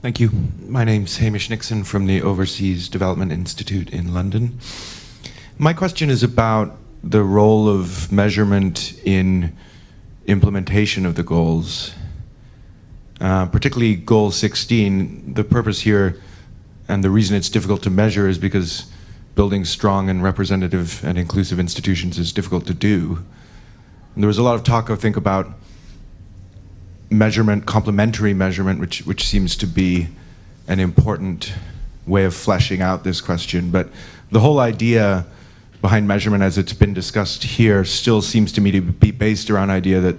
Thank you. My name's Hamish Nixon from the Overseas Development Institute in London. My question is about the role of measurement in implementation of the goals, particularly Goal 16. The purpose here and the reason it's difficult to measure is because building strong and representative and inclusive institutions is difficult to do. And there was a lot of talk, I think, about measurement, complementary measurement, which seems to be an important way of fleshing out this question. But the whole idea behind measurement, as it's been discussed here, still seems to me to be based around the idea that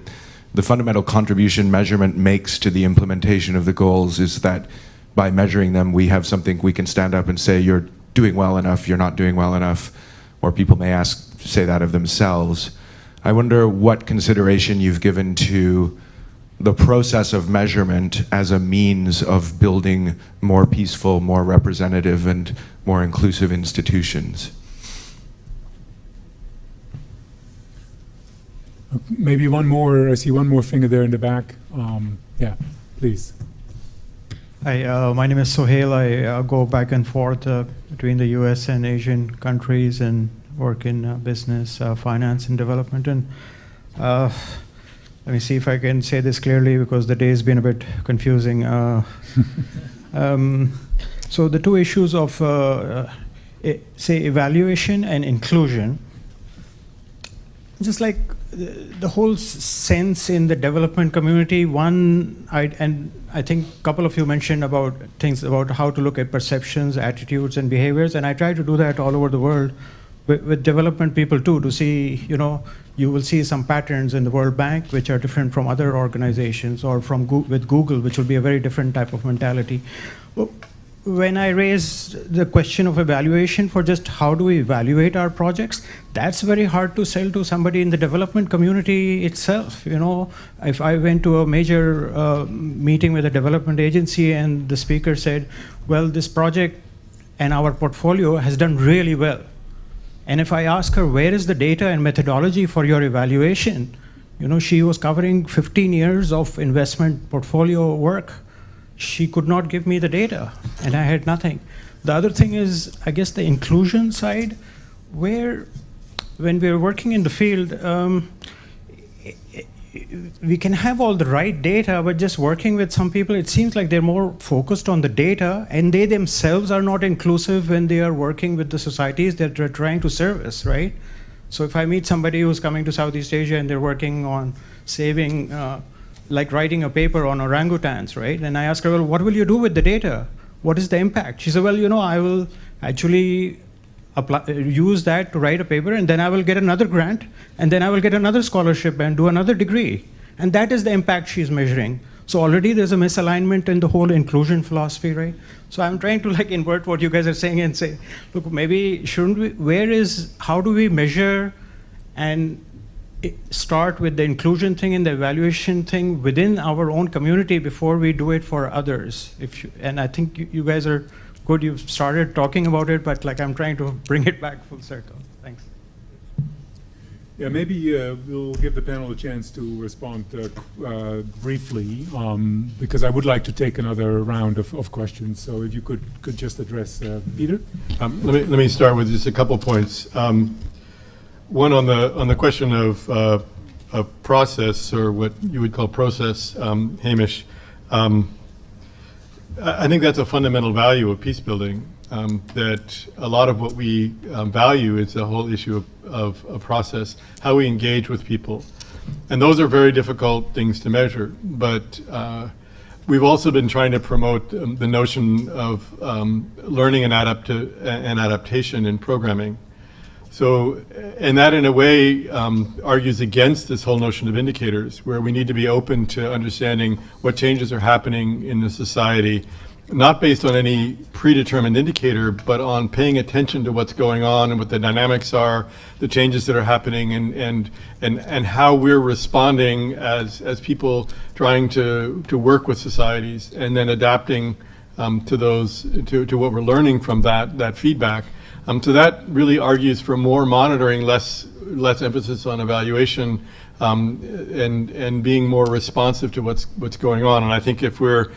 the fundamental contribution measurement makes to the implementation of the goals is that by measuring them, we have something we can stand up and say, you're doing well enough, you're not doing well enough, or people may say that of themselves. I wonder what consideration you've given to the process of measurement as a means of building more peaceful, more representative, and more inclusive institutions. Maybe one more. I see one more finger there in the back. Yeah, please. Hi, my name is Sohail. I go back and forth between the US and Asian countries and work in business, finance, and development. And let me see if I can say this clearly, because the day has been a bit confusing. So the two issues of, say, evaluation and inclusion, just like the whole sense in the development community, I think a couple of you mentioned about things about how to look at perceptions, attitudes, and behaviors, and I try to do that all over the world with development people too, to see, you will see some patterns in the World Bank which are different from other organizations, or with Google, which will be a very different type of mentality. Well, when I raise the question of evaluation for just how do we evaluate our projects, that's very hard to sell to somebody in the development community itself. You know, if I went to a major meeting with a development agency and the speaker said, well, this project and our portfolio has done really well. And if I ask her, where is the data and methodology for your evaluation? You know, she was covering 15 years of investment portfolio work. She could not give me the data, and I had nothing. The other thing is, I guess, the inclusion side, where when we're working in the field, we can have all the right data, but just working with some people, it seems like they're more focused on the data, and they themselves are not inclusive when they are working with the societies that they're trying to service, right? So if I meet somebody who's coming to Southeast Asia and they're working on saving, like writing a paper on orangutans, right? And I ask her, well, what will you do with the data? What is the impact? She said, well, you know, I will actually use that to write a paper, and then I will get another grant, and then I will get another scholarship and do another degree. And that is the impact she's measuring. So already there's a misalignment in the whole inclusion philosophy, right? So I'm trying to like invert what you guys are saying and say, look, maybe shouldn't we, how do we measure and start with the inclusion thing and the evaluation thing within our own community before we do it for others? And I think you guys are good, you've started talking about it, but like I'm trying to bring it back full circle. Thanks. Yeah, maybe we'll give the panel a chance to respond briefly, because I would like to take another round of questions. So if you could just address Peter. Let me start with just a couple points. One on the question of process, or what you would call process, Hamish. I think that's a fundamental value of peace building, that a lot of what we value is the whole issue of process, how we engage with people. And those are very difficult things to measure, but we've also been trying to promote the notion of learning and adaptation in programming. So, and that in a way argues against this whole notion of indicators, where we need to be open to understanding what changes are happening in the society, not based on any predetermined indicator, but on paying attention to what's going on and what the dynamics are, the changes that are happening, and how we're responding as people trying to work with societies, and then adapting to those, to what we're learning from that feedback. So that really argues for more monitoring, less emphasis on evaluation, and being more responsive to what's going on. And I think if we're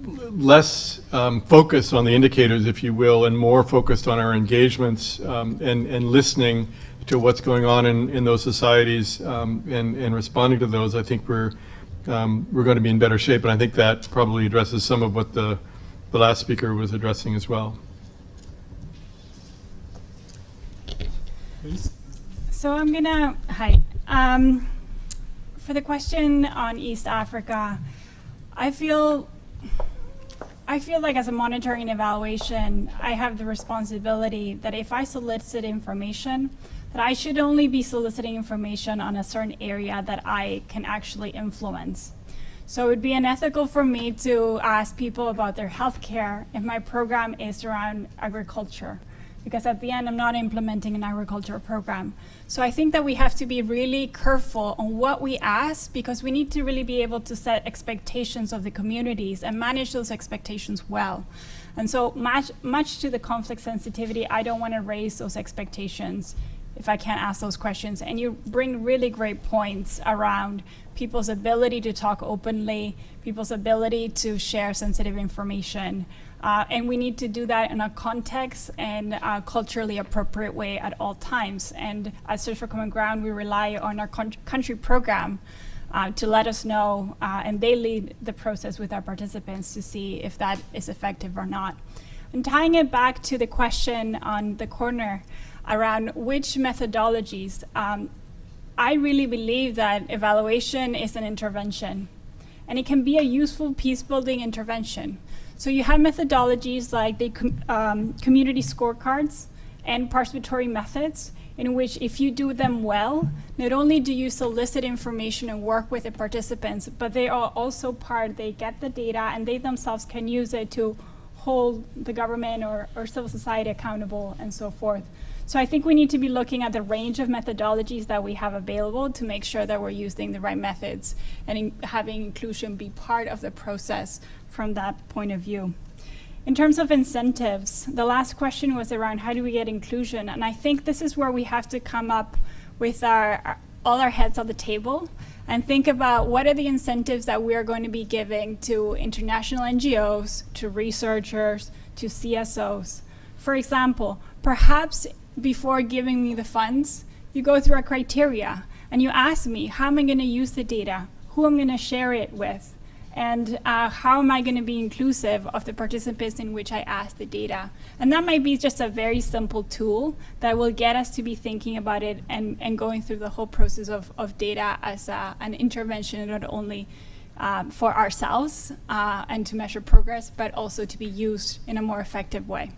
less focused on the indicators, if you will, and more focused on our engagements, and listening to what's going on in those societies, and responding to those, I think we're going to be in better shape. And I think that probably addresses some of what the last speaker was addressing as well. So I'm gonna, hi. For the question on East Africa, I feel like as a monitoring and evaluation, I have the responsibility that if I solicit information, that I should only be soliciting information on a certain area that I can actually influence. So it would be unethical for me to ask people about their healthcare if my program is around agriculture, because at the end I'm not implementing an agriculture program. So I think that we have to be really careful on what we ask, because we need to really be able to set expectations of the communities and manage those expectations well. And so much to the conflict sensitivity, I don't want to raise those expectations if I can't ask those questions. And you bring really great points around people's ability to talk openly, people's ability to share sensitive information. And we need to do that in a context and culturally appropriate way at all times. And at Search for Common Ground, we rely on our country program to let us know, and they lead the process with our participants to see if that is effective or not. And tying it back to the question on the corner around which methodologies, I really believe that evaluation is an intervention, and it can be a useful peace-building intervention. So you have methodologies like the community scorecards and participatory methods in which if you do them well, not only do you solicit information and work with the participants, but they are also they get the data and they themselves can use it to hold the government or civil society accountable and so forth. So I think we need to be looking at the range of methodologies that we have available to make sure that we're using the right methods and having inclusion be part of the process from that point of view. In terms of incentives, the last question was around how do we get inclusion? And I think this is where we have to come up with all our heads on the table and think about what are the incentives that we are going to be giving to international NGOs, to researchers, to CSOs. For example, perhaps before giving me the funds, you go through a criteria and you ask me, how am I going to use the data? Who am I going to share it with? And how am I going to be inclusive of the participants in which I ask the data? And that might be just a very simple tool that will get us to be thinking about it and going through the whole process of data as an intervention, not only for ourselves and to measure progress, but also to be used in a more effective way.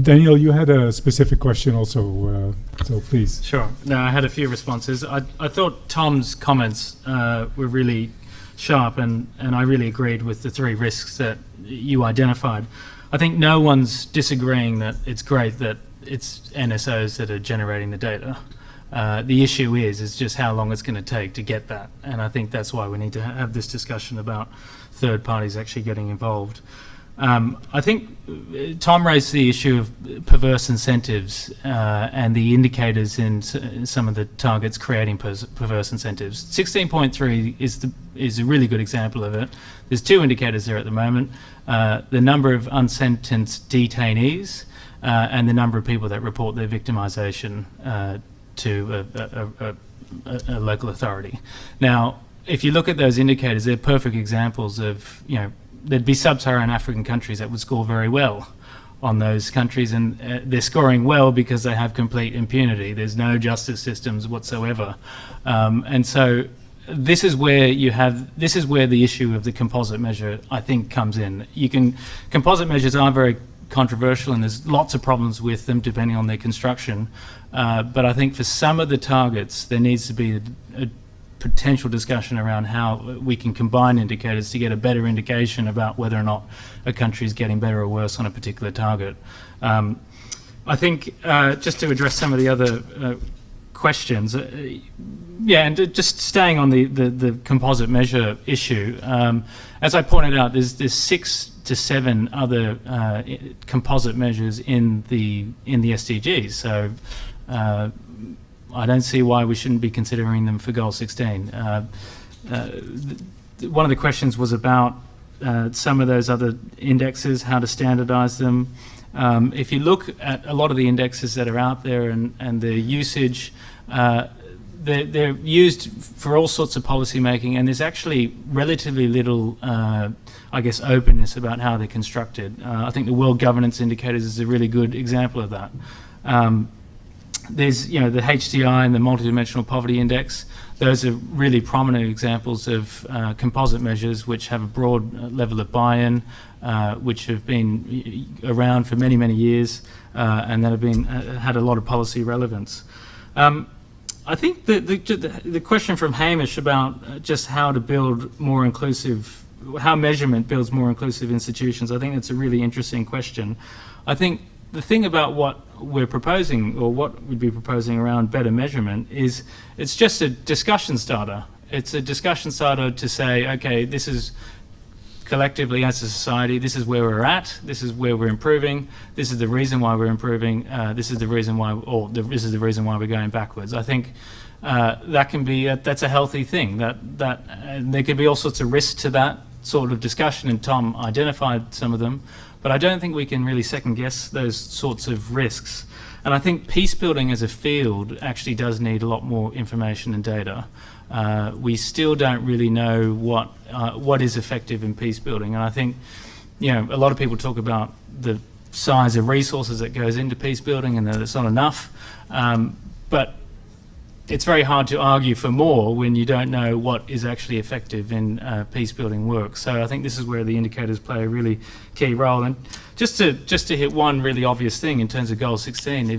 Daniel, you had a specific question also, so please. Sure. No, I had a few responses. I thought Tom's comments were really sharp, and I really agreed with the three risks that you identified. I think no one's disagreeing that it's great that it's NSOs that are generating the data. The issue is just how long it's going to take to get that, and I think that's why we need to have this discussion about third parties actually getting involved. I think Tom raised the issue of perverse incentives and the indicators in some of the targets creating perverse incentives. 16.3 is a really good example of it. There's two indicators there at the moment: the number of unsentenced detainees and the number of people that report their victimization to a local authority. Now, if you look at those indicators, they're perfect examples of, there'd be sub-Saharan African countries that would score very well on those countries, and they're scoring well because they have complete impunity. There's no justice systems whatsoever, and so this is where the issue of the composite measure, I think, comes in. Composite measures are very controversial, and there's lots of problems with them depending on their construction. But I think for some of the targets, there needs to be a potential discussion around how we can combine indicators to get a better indication about whether or not a country is getting better or worse on a particular target. I think just to address some of the other questions, and just staying on the composite measure issue, as I pointed out, there's 6 to 7 other composite measures in the SDGs. So I don't see why we shouldn't be considering them for Goal 16. One of the questions was about some of those other indexes, how to standardize them. If you look at a lot of the indexes that are out there and their usage, they're used for all sorts of policy making, and there's actually relatively little, openness about how they're constructed. I think the World Governance Indicators is a really good example of that. There's, the HDI and the Multidimensional Poverty Index. Those are really prominent examples of composite measures which have a broad level of buy-in, which have been around for many, many years, and that have had a lot of policy relevance. I think the question from Hamish about just how to build more inclusive, how measurement builds more inclusive institutions, I think that's a really interesting question. I think the thing about what we're proposing, or what we'd be proposing around better measurement, is it's just a discussion starter. It's a discussion starter to say, okay, this is collectively as a society, this is where we're at, this is where we're improving, this is the reason why we're improving, this is the reason why, this is the reason why we're going backwards. I think that can be, that's a healthy thing. There could be all sorts of risks to that sort of discussion, and Tom identified some of them. But I don't think we can really second guess those sorts of risks. And I think peace building as a field actually does need a lot more information and data. We still don't really know what is effective in peace building. And I think, a lot of people talk about the size of resources that goes into peace building and that it's not enough. But it's very hard to argue for more when you don't know what is actually effective in peace building work. So I think this is where the indicators play a really key role. And just to hit one really obvious thing in terms of goal 16,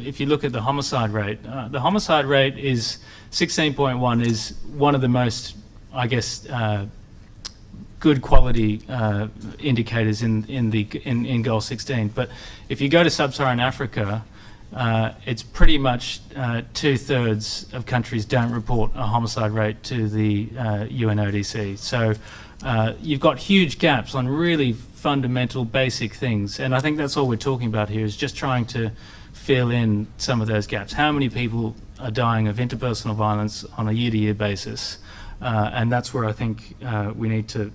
if you look at the homicide rate is 16.1 is one of the most, I guess, good quality indicators in goal 16. But if you go to sub-Saharan Africa, it's pretty much 2/3 of countries don't report a homicide rate to the UNODC. So you've got huge gaps on really fundamental basic things. And I think that's all we're talking about here, is just trying to fill in some of those gaps. How many people are dying of interpersonal violence on a year-to-year basis? And that's where I think we need to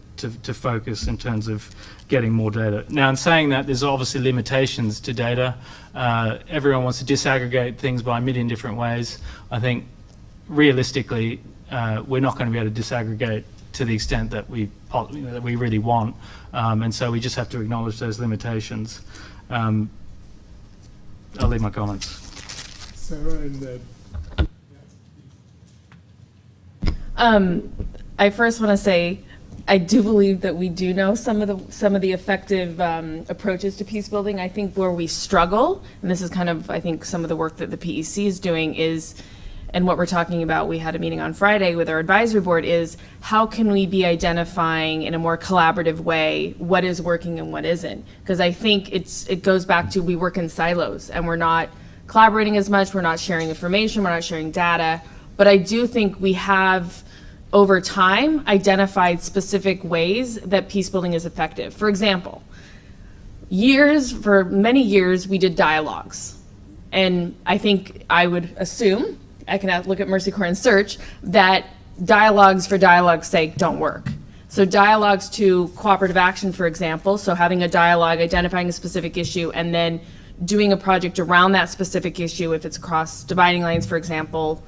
focus in terms of getting more data. Now, in saying that, there's obviously limitations to data. Everyone wants to disaggregate things by a million different ways. I think realistically, we're not going to be able to disaggregate to the extent that we really want. And so we just have to acknowledge those limitations. I'll leave my comments. Sarah and I first want to say, I do believe that we do know some of the effective approaches to peace building. I think where we struggle, and this is kind of, I think, some of the work that the PEC is doing is, and what we're talking about, we had a meeting on Friday with our advisory board, is how can we be identifying in a more collaborative way what is working and what isn't? Because I think it goes back to, we work in silos and we're not collaborating as much, we're not sharing information, we're not sharing data. But I do think we have, over time, identified specific ways that peace building is effective. For example, for many years, we did dialogues. And I think I would assume, I can look at Mercy Corps and search, that dialogues for dialogue's sake don't work. So dialogues to cooperative action, for example, so having a dialogue, identifying a specific issue, and then doing a project around that specific issue, if it's across dividing lines, for example,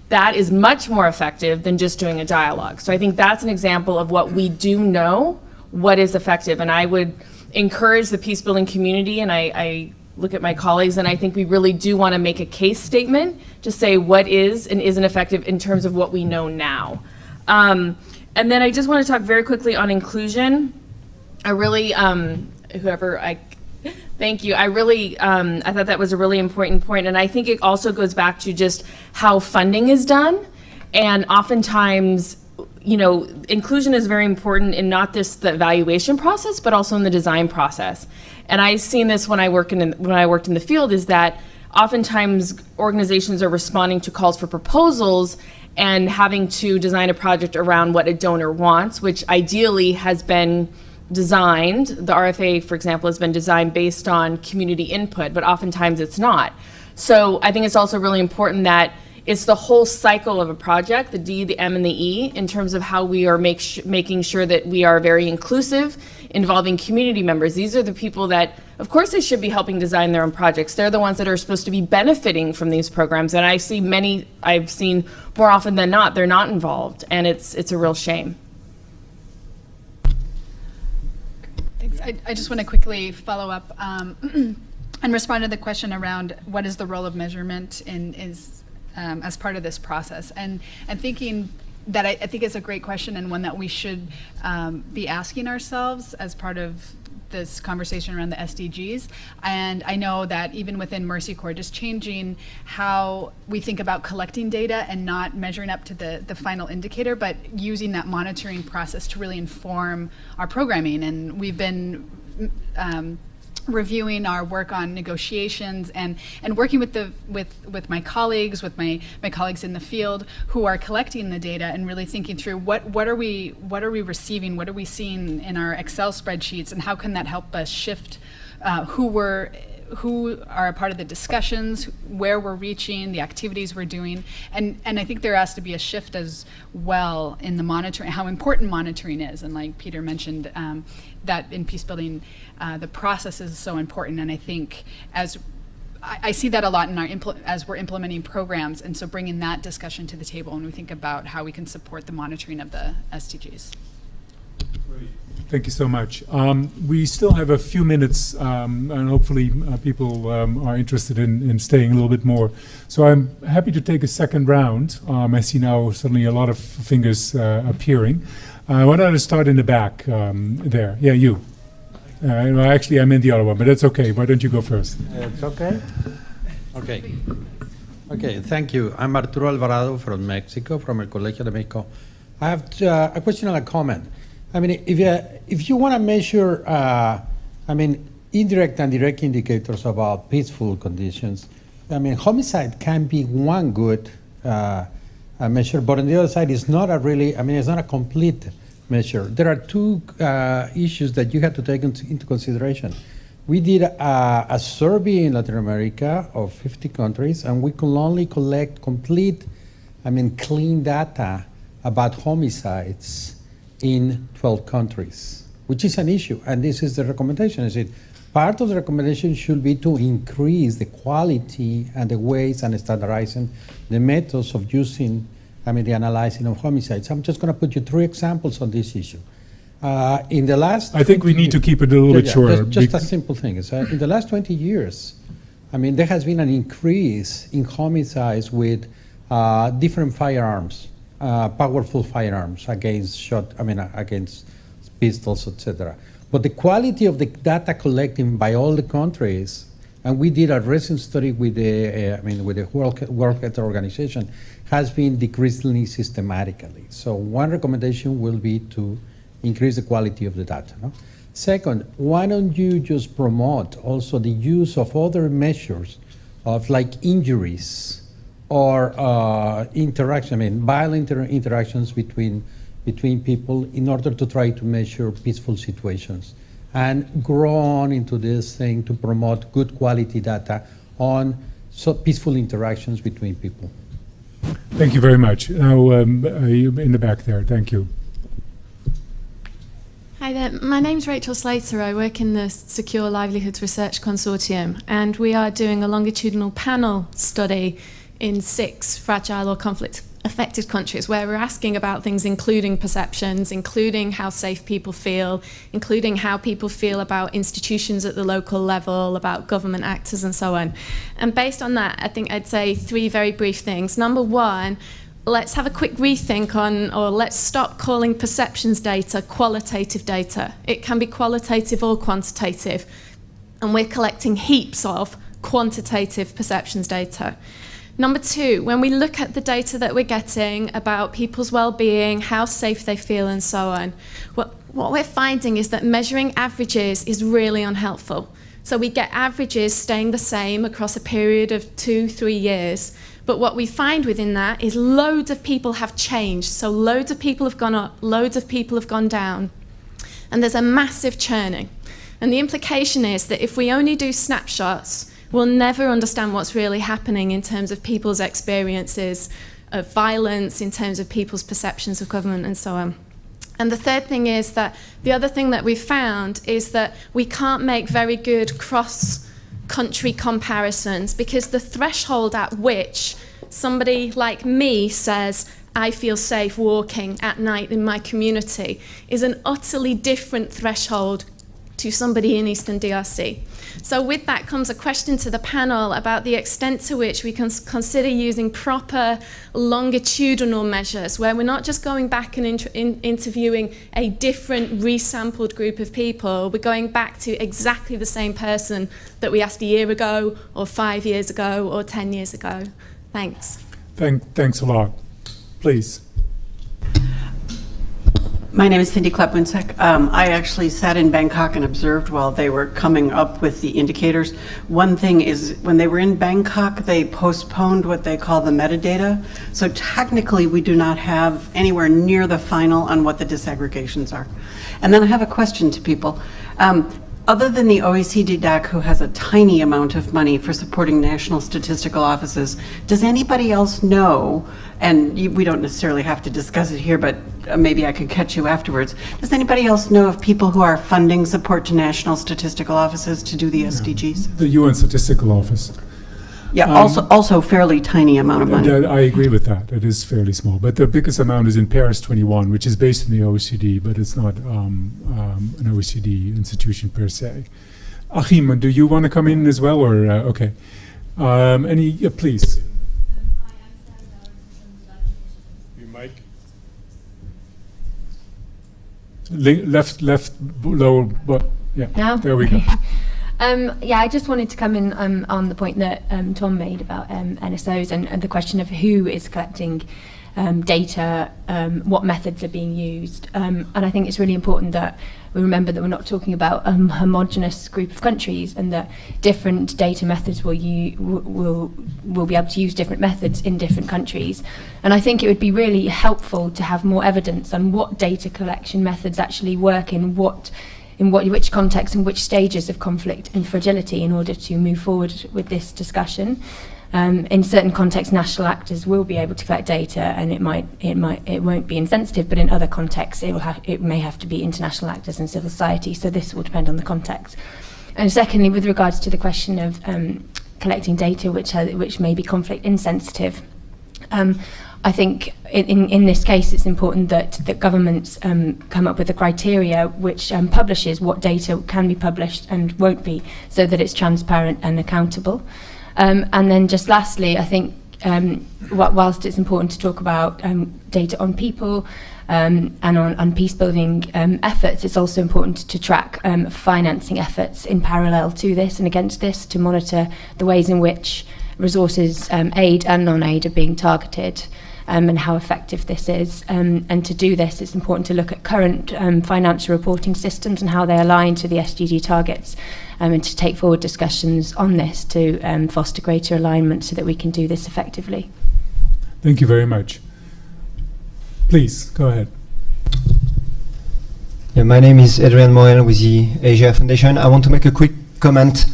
that is much more effective than just doing a dialogue. So I think that's an example of what we do know, what is effective. And I would encourage the peace building community, and I look at my colleagues, and I think we really do want to make a case statement to say what is and isn't effective in terms of what we know now. And then I just want to talk very quickly on inclusion. I really, thank you. I thought that was a really important point, and I think it also goes back to just how funding is done. And oftentimes, inclusion is very important in not just the evaluation process, but also in the design process. And I've seen this when I worked in the field, is that oftentimes organizations are responding to calls for proposals and having to design a project around what a donor wants, which ideally has been designed. The RFA, for example, has been designed based on community input, but oftentimes it's not. So I think it's also really important that it's the whole cycle of a project, the D, the M, and the E, in terms of how we are making sure that we are very inclusive, involving community members. These are the people that, of course, they should be helping design their own projects. They're the ones that are supposed to be benefiting from these programs. And I've seen more often than not, they're not involved, and it's a real shame. Thanks. I just want to quickly follow up and respond to the question around what is the role of measurement as part of this process, and thinking that I think it's a great question, and one that we should be asking ourselves as part of this conversation around the SDGs. And I know that even within Mercy Corps, just changing how we think about collecting data and not measuring up to the final indicator, but using that monitoring process to really inform our programming. And we've been reviewing our work on negotiations and working with my colleagues, with my colleagues in the field who are collecting the data and really thinking through what are we receiving, what are we seeing in our Excel spreadsheets, and how can that help us shift who are a part of the discussions, where we're reaching, the activities we're doing. And I think there has to be a shift as well in the monitoring, how important monitoring is. And like Peter mentioned, that in peace building, the process is so important. And I think I see that a lot in as we're implementing programs, and so bringing that discussion to the table when we think about how we can support the monitoring of the SDGs. Great. Thank you so much. We still have a few minutes, and hopefully people are interested in staying a little bit more. So I'm happy to take a second round. I see now suddenly a lot of fingers appearing. Why don't I start in the back there? Yeah, you. No, actually, I meant the other one, but that's okay. Why don't you go first? It's okay? Okay. Okay, thank you. I'm Arturo Alvarado from Mexico, from El Colegio de Mexico. I have a question and a comment. I mean, if you want to measure, indirect and direct indicators about peaceful conditions, I mean, homicide can be one good measure, but on the other side, it's not a really, it's not a complete measure. There are two issues that you have to take into consideration. We did a survey in Latin America of 50 countries, and we could only collect complete, clean data about homicides in 12 countries, which is an issue. And this is the recommendation. Is it part of the recommendation should be to increase the quality and the ways and standardizing the methods of using, the analyzing of homicides. I'm just going to put you 3 examples on this issue. In the last, I think we need to keep it a little bit shorter. Just a simple thing is in the last 20 years, there has been an increase in homicides with different firearms, powerful firearms against against pistols, etc. But the quality of the data collected by all the countries, and we did a recent study with the World Health Organization, has been decreasing systematically. So one recommendation will be to increase the quality of the data. No? Second, why don't you just promote also the use of other measures of like injuries or violent interactions between people in order to try to measure peaceful situations and grow on into this thing to promote good quality data on peaceful interactions between people. Thank you very much. Now, you in the back there. Thank you. Hi there, my name's Rachel Slater. I work in the Secure Livelihoods Research Consortium, and we are doing a longitudinal panel study in 6 fragile or conflict-affected countries where we're asking about things including perceptions, including how safe people feel, including how people feel about institutions at the local level, about government actors and so on. And based on that, I think I'd say 3 very brief things. Number 1, let's have a quick rethink on, or let's stop calling perceptions data qualitative data. It can be qualitative or quantitative, and we're collecting heaps of quantitative perceptions data. Number 2, when we look at the data that we're getting about people's well-being, how safe they feel and so on, what we're finding is that measuring averages is really unhelpful. So we get averages staying the same across a period of 2-3 years. But what we find within that is loads of people have changed. So loads of people have gone up, loads of people have gone down. And there's a massive churning. And the implication is that if we only do snapshots, we'll never understand what's really happening in terms of people's experiences of violence, in terms of people's perceptions of government and so on. And the third thing is that the other thing that we've found is that we can't make very good cross-country comparisons because the threshold at which somebody like me says, I feel safe walking at night in my community is an utterly different threshold to somebody in Eastern DRC. So with that comes a question to the panel about the extent to which we can consider using proper longitudinal measures where we're not just going back and interviewing a different resampled group of people, we're going back to exactly the same person that we asked a year ago or 5 years ago or 10 years ago. Thanks. Thanks a lot. Please. My name is Cindy Klepwinsek. I actually sat in Bangkok and observed while they were coming up with the indicators. One thing is when they were in Bangkok, they postponed what they call the metadata. So technically, we do not have anywhere near the final on what the disaggregations are. And then I have a question to people. Other than the OECD DAC, who has a tiny amount of money for supporting national statistical offices, does anybody else know, and we don't necessarily have to discuss it here, but maybe I could catch you afterwards, does anybody else know of people who are funding support to national statistical offices to do the SDGs? The UN Statistical Office. Yeah, also fairly tiny amount of money. I agree with that. It is fairly small, but the biggest amount is in Paris 21, which is based in the OECD, but it's not an OECD institution per se. Achim, do you want to come in as well, or okay? Please. Your mic. Left, lower, but yeah. Now? There we go. Yeah, I just wanted to come in on the point that Tom made about NSOs and the question of who is collecting data, what methods are being used. And I think it's really important that we remember that we're not talking about a homogenous group of countries, and that different data methods will be able to use different methods in different countries. And I think it would be really helpful to have more evidence on what data collection methods actually work in which context and which stages of conflict and fragility, in order to move forward with this discussion. In certain contexts, national actors will be able to collect data, and it won't be insensitive. But in other contexts, it may have to be international actors and civil society. So this will depend on the context. And secondly, with regards to the question of collecting data which may be conflict insensitive, I think in this case it's important that governments come up with a criteria which publishes what data can be published and won't be, so that it's transparent and accountable. And then just lastly, I think whilst it's important to talk about data on people and on peace-building efforts, it's also important to track financing efforts in parallel to this and against this, to monitor the ways in which resources, aid and non-aid, are being targeted, and how effective this is. And to do this, it's important to look at current financial reporting systems and how they align to the SDG targets, and to take forward discussions on this to foster greater alignment so that we can do this effectively. Thank you very much. Please, go ahead. Yeah, my name is Adrian Morel with the Asia Foundation. I want to make a quick comment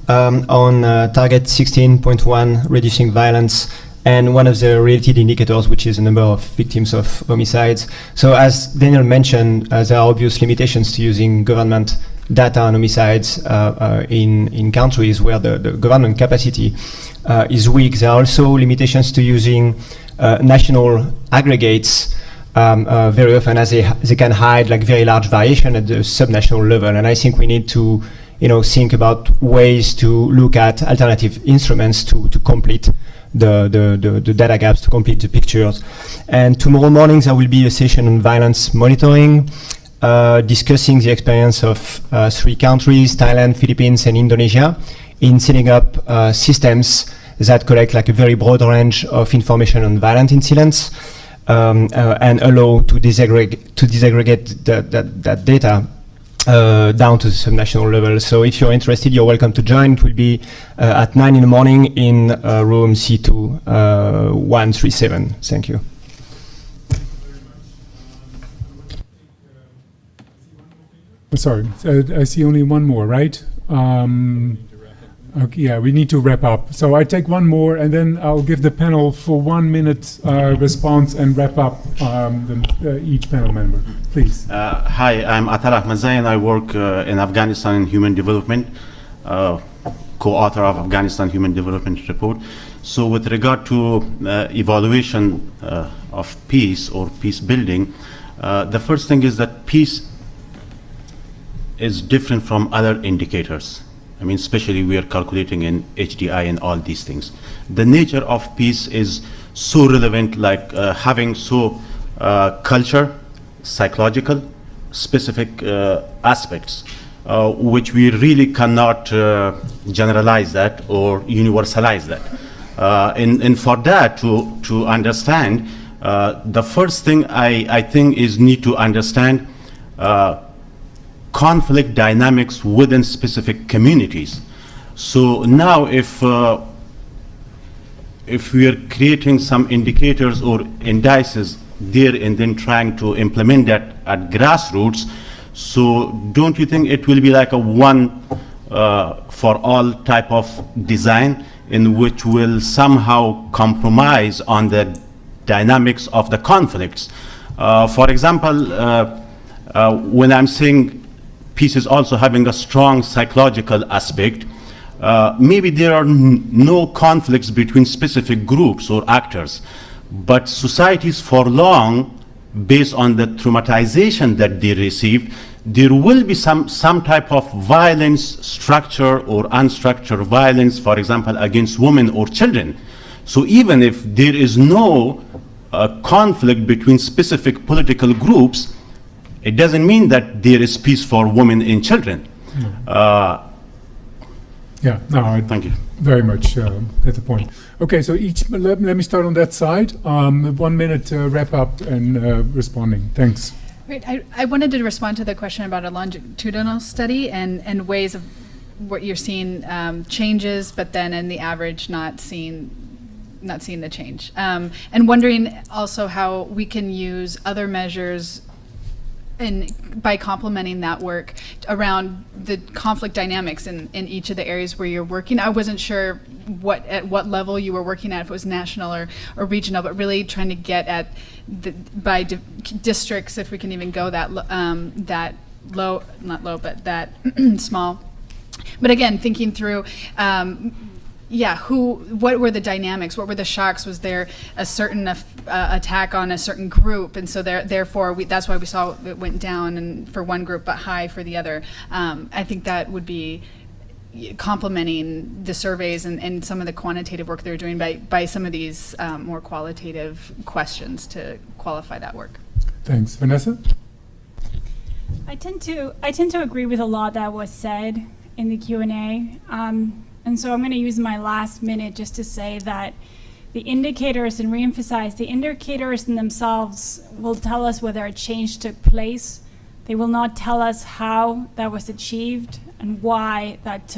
on target 16.1, reducing violence, and one of the related indicators, which is the number of victims of homicides. So as Daniel mentioned, there are obvious limitations to using government data on homicides in countries where the government capacity is weak. There are also limitations to using national aggregates very often, as they can hide like very large variation at the subnational level. And I think we need to think about ways to look at alternative instruments to complete the data gaps, to complete the pictures. And tomorrow morning there will be a session on violence monitoring, discussing the experience of 3 countries, Thailand, Philippines and Indonesia, in setting up systems that collect like a very broad range of information on violent incidents, and allow to disaggregate that data down to the subnational level. So if you're interested, you're welcome to join. It will be at 9 in the morning in room C2 137. Thank you. Sorry, I see only one more, right? Okay, yeah, we need to wrap up. So I take one more, and then I'll give the panel for 1 minute response and wrap up each panel member. Please. Hi, I'm Atal Ahmadzai, and I work in Afghanistan in human development, co-author of Afghanistan Human Development Report. So with regard to evaluation of peace or peace building, the first thing is that peace is different from other indicators. I mean, especially we are calculating in HDI and all these things. The nature of peace is so relevant, like having culture, psychological, specific aspects, which we really cannot generalize that or universalize that. And for that to understand, the first thing I think is need to understand conflict dynamics within specific communities. So now if we are creating some indicators or indices there and then trying to implement that at grassroots, so don't you think it will be like a one for all type of design in which will somehow compromise on the dynamics of the conflicts? For example, when I'm saying peace is also having a strong psychological aspect, maybe there are no conflicts between specific groups or actors, but societies for long, based on the traumatization that they received, there will be some type of violence, structure or unstructured violence, for example, against women or children. So even if there is no conflict between specific political groups, it doesn't mean that there is peace for women and children. Yeah, no, I Thank you. very much at the point. Okay, so let me start on that side. 1 minute wrap up and responding. Thanks. Great. I wanted to respond to the question about a longitudinal study and ways of what you're seeing changes, but then in the average not seeing the change. And wondering also how we can use other measures by complementing that work around the conflict dynamics in each of the areas where you're working. I wasn't sure at what level you were working at, if it was national or regional, but really trying to get at by districts, if we can even go that low, not low, but that small. But again, thinking through, what were the dynamics? What were the shocks? Was there a certain attack on a certain group, and so therefore that's why we saw it went down and for one group but high for the other. I think that would be complementing the surveys and some of the quantitative work they're doing by some of these more qualitative questions to qualify that work. Thanks. Vanessa? I tend to agree with a lot that was said in the Q&A. And so I'm going to use my last minute just to say that the indicators, and reemphasize, the indicators in themselves will tell us whether a change took place. They will not tell us how that was achieved and why that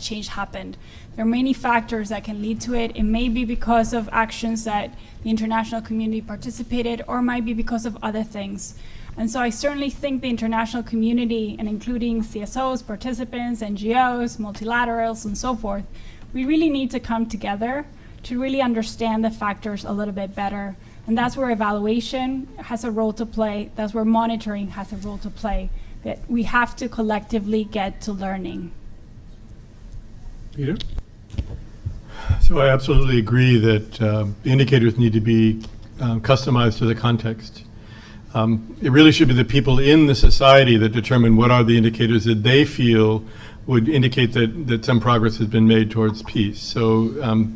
change happened. There are many factors that can lead to it. It may be because of actions that the international community participated, or it might be because of other things. And so I certainly think the international community, and including CSOs, participants, NGOs, multilaterals, and so forth, we really need to come together to really understand the factors a little bit better. And that's where evaluation has a role to play. That's where monitoring has a role to play. That we have to collectively get to learning. Peter? So I absolutely agree that the indicators need to be customized to the context. It really should be the people in the society that determine what are the indicators that they feel would indicate that some progress has been made towards peace. So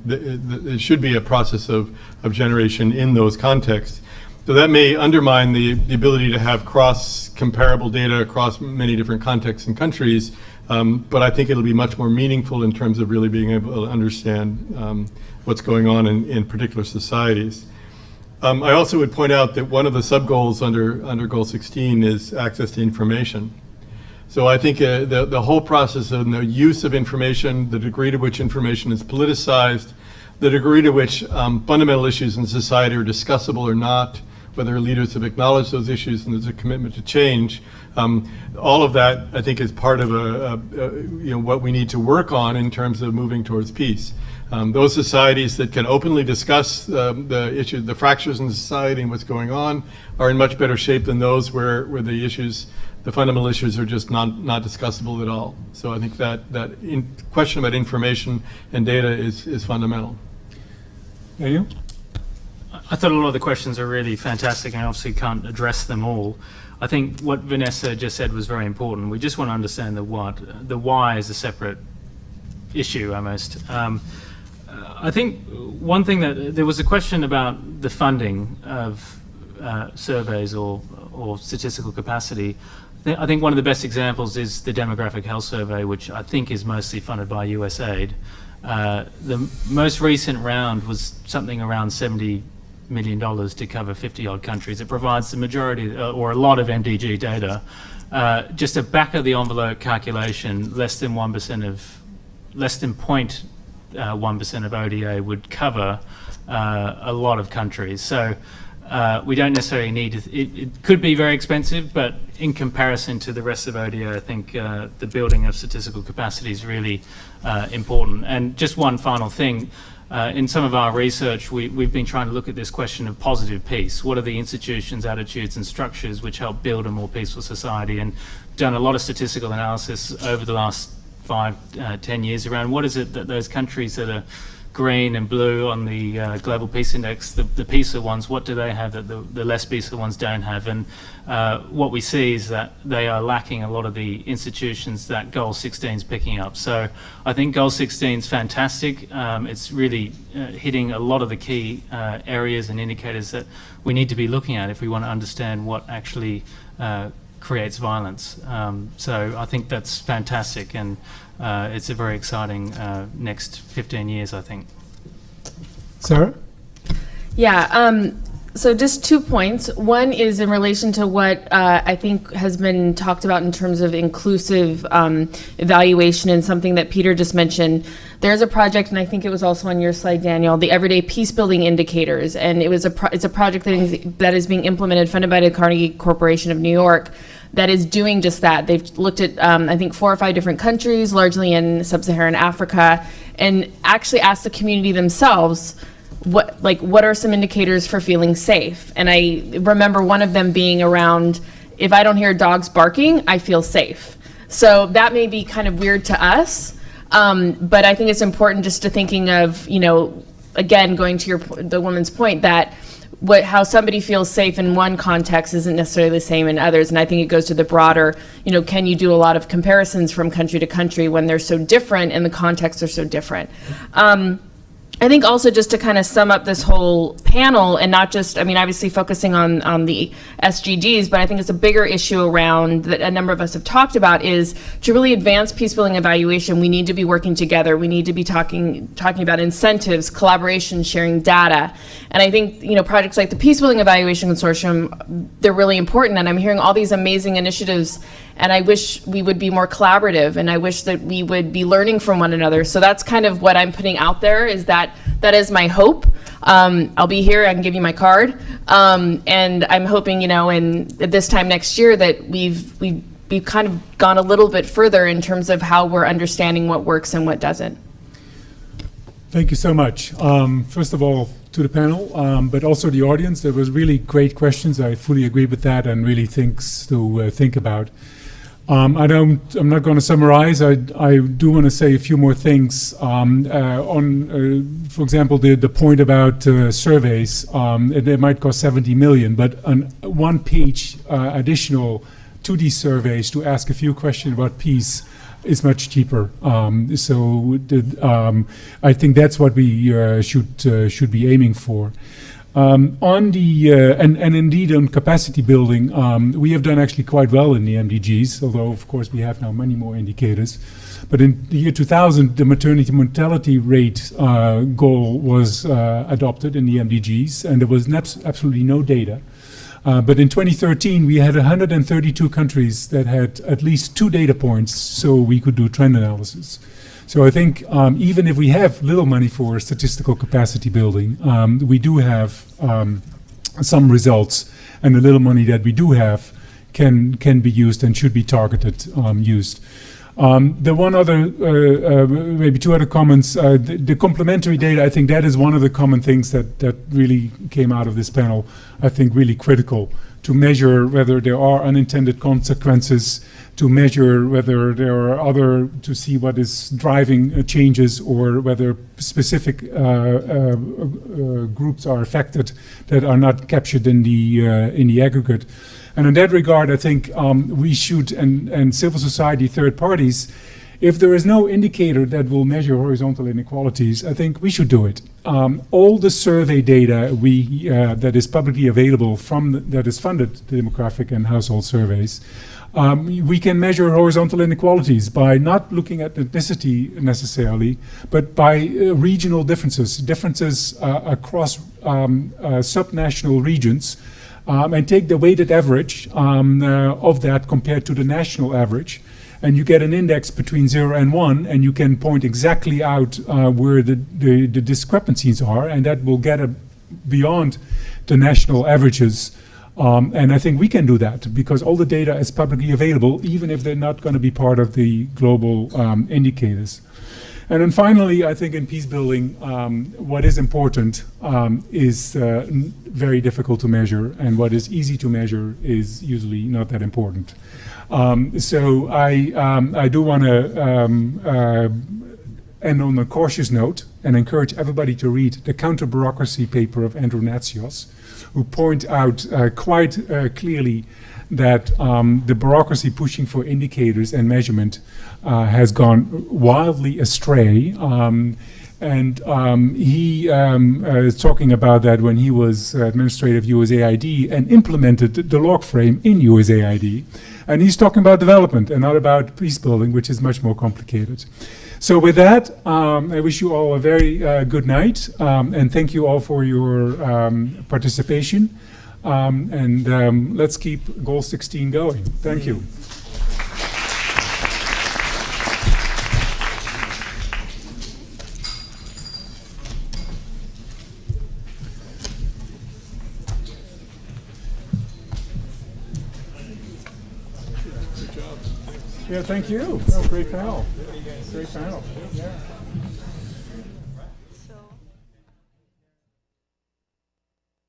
there should be a process of generation in those contexts. So that may undermine the ability to have cross-comparable data across many different contexts and countries, but I think it'll be much more meaningful in terms of really being able to understand what's going on in particular societies. I also would point out that one of the sub-goals under Goal 16 is access to information. So I think the whole process of the use of information, the degree to which information is politicized, the degree to which fundamental issues in society are discussable or not, whether leaders have acknowledged those issues and there's a commitment to change, all of that I think is part of what we need to work on in terms of moving towards peace. Those societies that can openly discuss the issues, the fractures in society and what's going on, are in much better shape than those where the issues, the fundamental issues, are just not discussable at all. So I think that question about information and data is fundamental. Daniel? I thought a lot of the questions are really fantastic, and I obviously can't address them all. I think what Vanessa just said was very important. We just want to understand the what. The why is a separate issue almost. I think one thing that there was a question about the funding of surveys or statistical capacity. I think one of the best examples is the Demographic Health Survey, which I think is mostly funded by USAID. The most recent round was something around $70 million to cover 50-odd countries. It provides the majority or a lot of MDG data. Just a back-of-the-envelope calculation, less than 0.1% of ODA would cover a lot of countries. So we don't necessarily need it could be very expensive, but in comparison to the rest of ODA, I think the building of statistical capacity is really important. And just one final thing, in some of our research, we've been trying to look at this question of positive peace. What are the institutions, attitudes, and structures which help build a more peaceful society? And done a lot of statistical analysis over the last 10 years around what is it that those countries that are green and blue on the Global Peace Index, the peaceful ones, what do they have that the less peaceful ones don't have? And what we see is that they are lacking a lot of the institutions that Goal 16 is picking up. So I think Goal 16 is fantastic. It's really hitting a lot of the key areas and indicators that we need to be looking at if we want to understand what actually creates violence. So I think that's fantastic, and it's a very exciting next 15 years, I think. Sarah? Yeah, so just 2 points. One is in relation to what I think has been talked about in terms of inclusive evaluation, and something that Peter just mentioned. There's a project, and I think it was also on your slide, Daniel, the Everyday Peace Building Indicators, and it's a project that is being implemented, funded by the Carnegie Corporation of New York, that is doing just that. They've looked at, I think, 4 or 5 different countries, largely in sub-Saharan Africa, and actually asked the community themselves, what are some indicators for feeling safe? And I remember one of them being around, if I don't hear dogs barking, I feel safe. So that may be kind of weird to us, but I think it's important just to thinking of, again, going to the woman's point, that how somebody feels safe in one context isn't necessarily the same in others. And I think it goes to the broader, can you do a lot of comparisons from country to country when they're so different and the contexts are so different? I think also, just to kind of sum up this whole panel, and not just, obviously focusing on the SDGs, but I think it's a bigger issue around that a number of us have talked about, is to really advance peace building evaluation, we need to be working together. We need to be talking about incentives, collaboration, sharing data. And I think, projects like the Peace Building Evaluation Consortium, they're really important. And I'm hearing all these amazing initiatives, and I wish we would be more collaborative, and I wish that we would be learning from one another. So that's kind of what I'm putting out there, is that is my hope. I'll be here, I can give you my card. And I'm hoping, in this time next year, that we've kind of gone a little bit further in terms of how we're understanding what works and what doesn't. Thank you so much. First of all, to the panel, but also the audience. There was really great questions. I fully agree with that, and really things to think about. I'm not going to summarize. I do want to say a few more things on, for example, the point about surveys. They might cost 70 million, but on 1 page additional to these surveys to ask a few questions about peace is much cheaper. So I think that's what we should be aiming for. On the and indeed on capacity building, we have done actually quite well in the MDGs, although of course we have now many more indicators. But in the year 2000, the maternity mortality rate goal was adopted in the MDGs, and there was absolutely no data. But in 2013, we had 132 countries that had at least 2 data points, so we could do trend analysis. So I think even if we have little money for statistical capacity building, we do have some results, and the little money that we do have can be used and should be targeted used. The one other, maybe 2 other comments, the complementary data, I think that is one of the common things that really came out of this panel, I think really critical, to measure whether there are unintended consequences, to measure whether there are to see what is driving changes, or whether specific groups are affected that are not captured in the aggregate. And in that regard, I think we should, and civil society, third parties, if there is no indicator that will measure horizontal inequalities, I think we should do it. All the survey data that is publicly available that is funded, the demographic and household surveys, we can measure horizontal inequalities by not looking at ethnicity necessarily, but by regional differences across subnational regions, and take the weighted average of that compared to the national average. And you get an index between 0 and 1, and you can point exactly out where the discrepancies are, and that will get beyond the national averages. And I think we can do that because all the data is publicly available, even if they're not going to be part of the global indicators. And then finally, I think in peace building, what is important is very difficult to measure, and what is easy to measure is usually not that important. So I do want to end on a cautious note and encourage everybody to read the counter-bureaucracy paper of Andrew Natsios, who point out quite clearly that the bureaucracy pushing for indicators and measurement has gone wildly astray. And he is talking about that when he was administrator of USAID and implemented the log frame in USAID. And he's talking about development and not about peace building, which is much more complicated. So with that, I wish you all a very good night, and thank you all for your participation. And let's keep Goal 16 going. Thank you. Yeah, thank you. Oh, great panel. Great panel. Yeah.